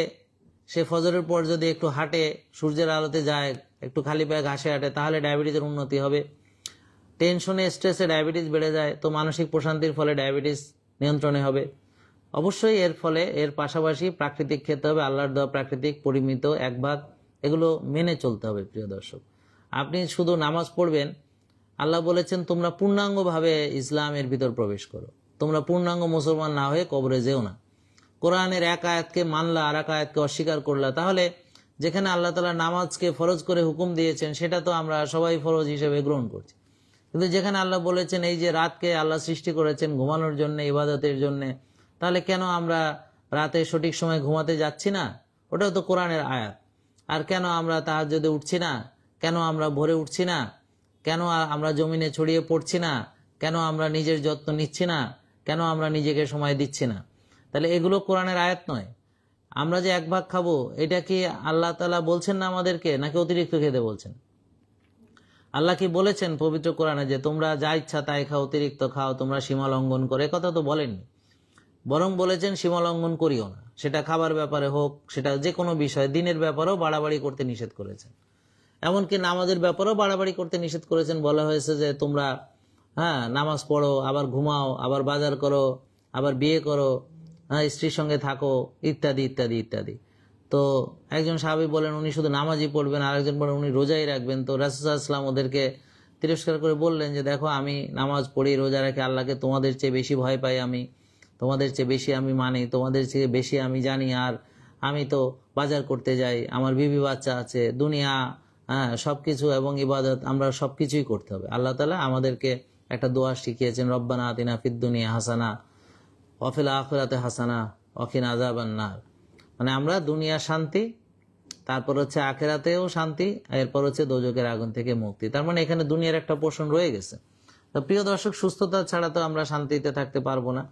সে ফজরের পর যদি একটু হাঁটে, সূর্যের আলোতে যায়, একটু খালি পায়ে ঘাসে হাঁটে, তাহলে ডায়াবেটিসের উন্নতি হবে। টেনশনে, স্ট্রেসে ডায়াবেটিস বেড়ে যায়, তো মানসিক প্রশান্তির ফলে ডায়াবেটিস নিয়ন্ত্রণে হবে। অবশ্যই এর ফলে এর পাশাপাশি প্রাকৃতিক খেতে হবে, আল্লাহর দেওয়া প্রাকৃতিক পরিমিত 1 ভাগ, এগুলো মেনে চলতে হবে। প্রিয় দর্শক, আপনি শুধু নামাজ পড়বেন, আল্লাহ বলেছেন তোমরা পূর্ণাঙ্গভাবে ইসলামের ভিতর প্রবেশ করো, তোমরা পূর্ণাঙ্গ মুসলমান না হয়ে কবরে যেও না। কোরআনের এক আয়াতকে মানলা, আর এক আয়াতকে অস্বীকার করলা, তাহলে যেখানে আল্লাহ তাআলা নামাজকে ফরজ করে হুকুম দিয়েছেন, সেটা তো আমরা সবাই ফরজ হিসেবে গ্রহণ করছি। কিন্তু যেখানে আল্লাহ বলেছেন এই যে রাতকে আল্লাহ সৃষ্টি করেছেন ঘুমানোর জন্য, ইবাদতের জন্য, তাহলে কেন আমরা রাতে সঠিক সময় ঘুমাতে যাচ্ছি না, ওটাও তো কোরআনের আয়াত। আর কেন আমরা তাহাজ্জুদে উঠছি না, কেন আমরা ভোরে উঠছি না, কেন আমরা জমিনে ছড়িয়ে পড়ছি না, কেন আমরা নিজের যত্ন নিচ্ছি না, কেন আমরা নিজেকে সময় দিচ্ছি না? তাহলে এগুলো কোরআনের আয়াত নয়। আমরা যে এক ভাগ খাবো, এটা কি আল্লাহ তাআলা বলছেন না আমাদেরকে, নাকি অতিরিক্ত খেতে বলছেন? আল্লাহ কি বলেছেন পবিত্র কোরআনে যে তোমরা যা ইচ্ছা তাই খাও, অতিরিক্ত খাও, তোমরা সীমা লঙ্ঘন করে? কথা তো বলেননি, বরং বলেছেন সীমা লঙ্ঘন করিও না। সেটা খাবার ব্যাপারে হোক, সেটা যে কোনো বিষয়, দিনের ব্যাপারেও বাড়াবাড়ি করতে নিষেধ করেছেন। এমনকি নামাজের ব্যাপারেও বাড়াবাড়ি করতে নিষেধ করেছেন। বলা হয়েছে যে তোমরা নামাজ পড়ো, আবার ঘুমাও, আবার বাজার করো, আবার বিয়ে করো, স্ত্রীর সঙ্গে থাকো, ইত্যাদি ইত্যাদি ইত্যাদি। তো একজন সাহাবী বলেন উনি শুধু নামাজই পড়বেন, আরেকজন বলেন উনি রোজাই রাখবেন। তো রাসূল সাল্লাল্লাহু আলাইহি ওয়াসাল্লাম ওদেরকে তিরস্কার করে বললেন যে দেখো, আমি নামাজ পড়ি, রোজা রাখি, আল্লাহকে তোমাদের চেয়ে বেশি ভয় পাই আমি, তোমাদের চেয়ে বেশি আমি মানি, তোমাদের চেয়ে বেশি আমি জানি। আর আমি তো বাজার করতে যাই, আমার বিবি বাচ্চা আছে, দুনিয়া, সবকিছু এবং ইবাদত, আমরা সবকিছুই করতে হবে। আল্লাহ তাআলা আমাদেরকে একটা দোয়া শিখিয়েছেন, রব্বানা আতিনা ফিদ দুনিয়া হাসানা ওয়া ফিল আখিরাতি হাসানা ওয়া কিনা আযাবান নার। মানে আমরা দুনিয়া শান্তি, তারপর হচ্ছে আখিরাতেও শান্তি, এরপর হচ্ছে দোজখের আগুন থেকে মুক্তি। তার মানে এখানে দুনিয়ার একটা পোর্শন রয়ে গেছে। তো প্রিয় দর্শক, সুস্থতা ছাড়া তো আমরা শান্তিতে থাকতে পারবো না।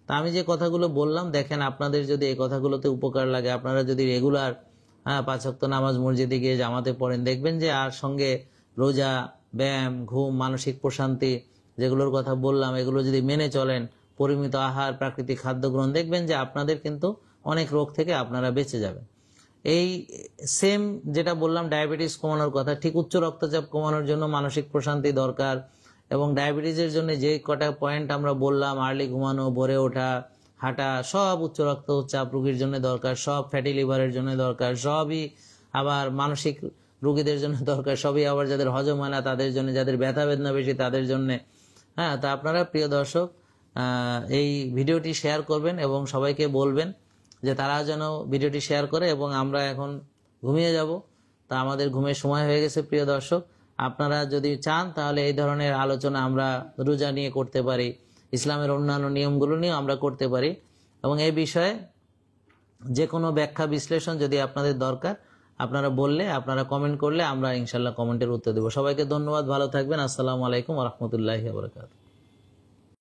তা আমি যে কথাগুলো বললাম, দেখেন আপনাদের যদি এই কথাগুলোতে উপকার লাগে, আপনারা যদি রেগুলার 5 ওয়াক্ত নামাজ মসজিদে গিয়ে জামাতে পড়েন, দেখবেন যে আর সঙ্গে রোজা, ব্যায়াম, ঘুম, মানসিক প্রশান্তি, যেগুলোর কথা বললাম, এগুলো যদি মেনে চলেন, পরিমিত আহার, প্রাকৃতিক খাদ্য গ্রহণ, দেখবেন যে আপনাদের কিন্তু অনেক রোগ থেকে আপনারা বেঁচে যাবেন। এই সেম যেটা বললাম ডায়াবেটিস কমানোর কথা, ঠিক উচ্চ রক্তচাপ কমানোর জন্য মানসিক প্রশান্তি দরকার। এবং ডায়াবেটিসের জন্য যে কটা পয়েন্ট আমরা বললাম, আর্লি ঘুমানো, ভোরে ওঠা, হাঁটা, সব উচ্চ রক্তচাপ রোগীর জন্য দরকার, সব ফ্যাটি লিভারের জন্য দরকার, সবই আবার মানসিক রোগীদের জন্য দরকার, সবই আবার যাদের হজম হয় না তাদের জন্য, যাদের ব্যথা বেদনা বেশি তাদের জন্য। তা আপনারা প্রিয় দর্শক এই ভিডিওটি শেয়ার করবেন এবং সবাইকে বলবেন যে তারা যেন ভিডিওটি শেয়ার করে। এবং আমরা এখন ঘুমিয়ে যাব, তা আমাদের ঘুমের সময় হয়ে গেছে। প্রিয় দর্শক, আপনারা যদি চান তাহলে এই ধরনের আলোচনা আমরা রোজা নিয়ে করতে পারি, ইসলামের অন্যান্য নিয়মগুলো নিয়েও আমরা করতে পারি। এবং এই বিষয়ে যে কোনো ব্যাখ্যা বিশ্লেষণ যদি আপনাদের দরকার, আপনারা বললে, আপনারা কমেন্ট করলে আমরা ইনশাল্লাহ কমেন্টের উত্তর দেবো। সবাইকে ধন্যবাদ, ভালো থাকবেন। আসসালামু আলাইকুম ওয়া রাহমাতুল্লাহি ওয়া বারাকাতুহু।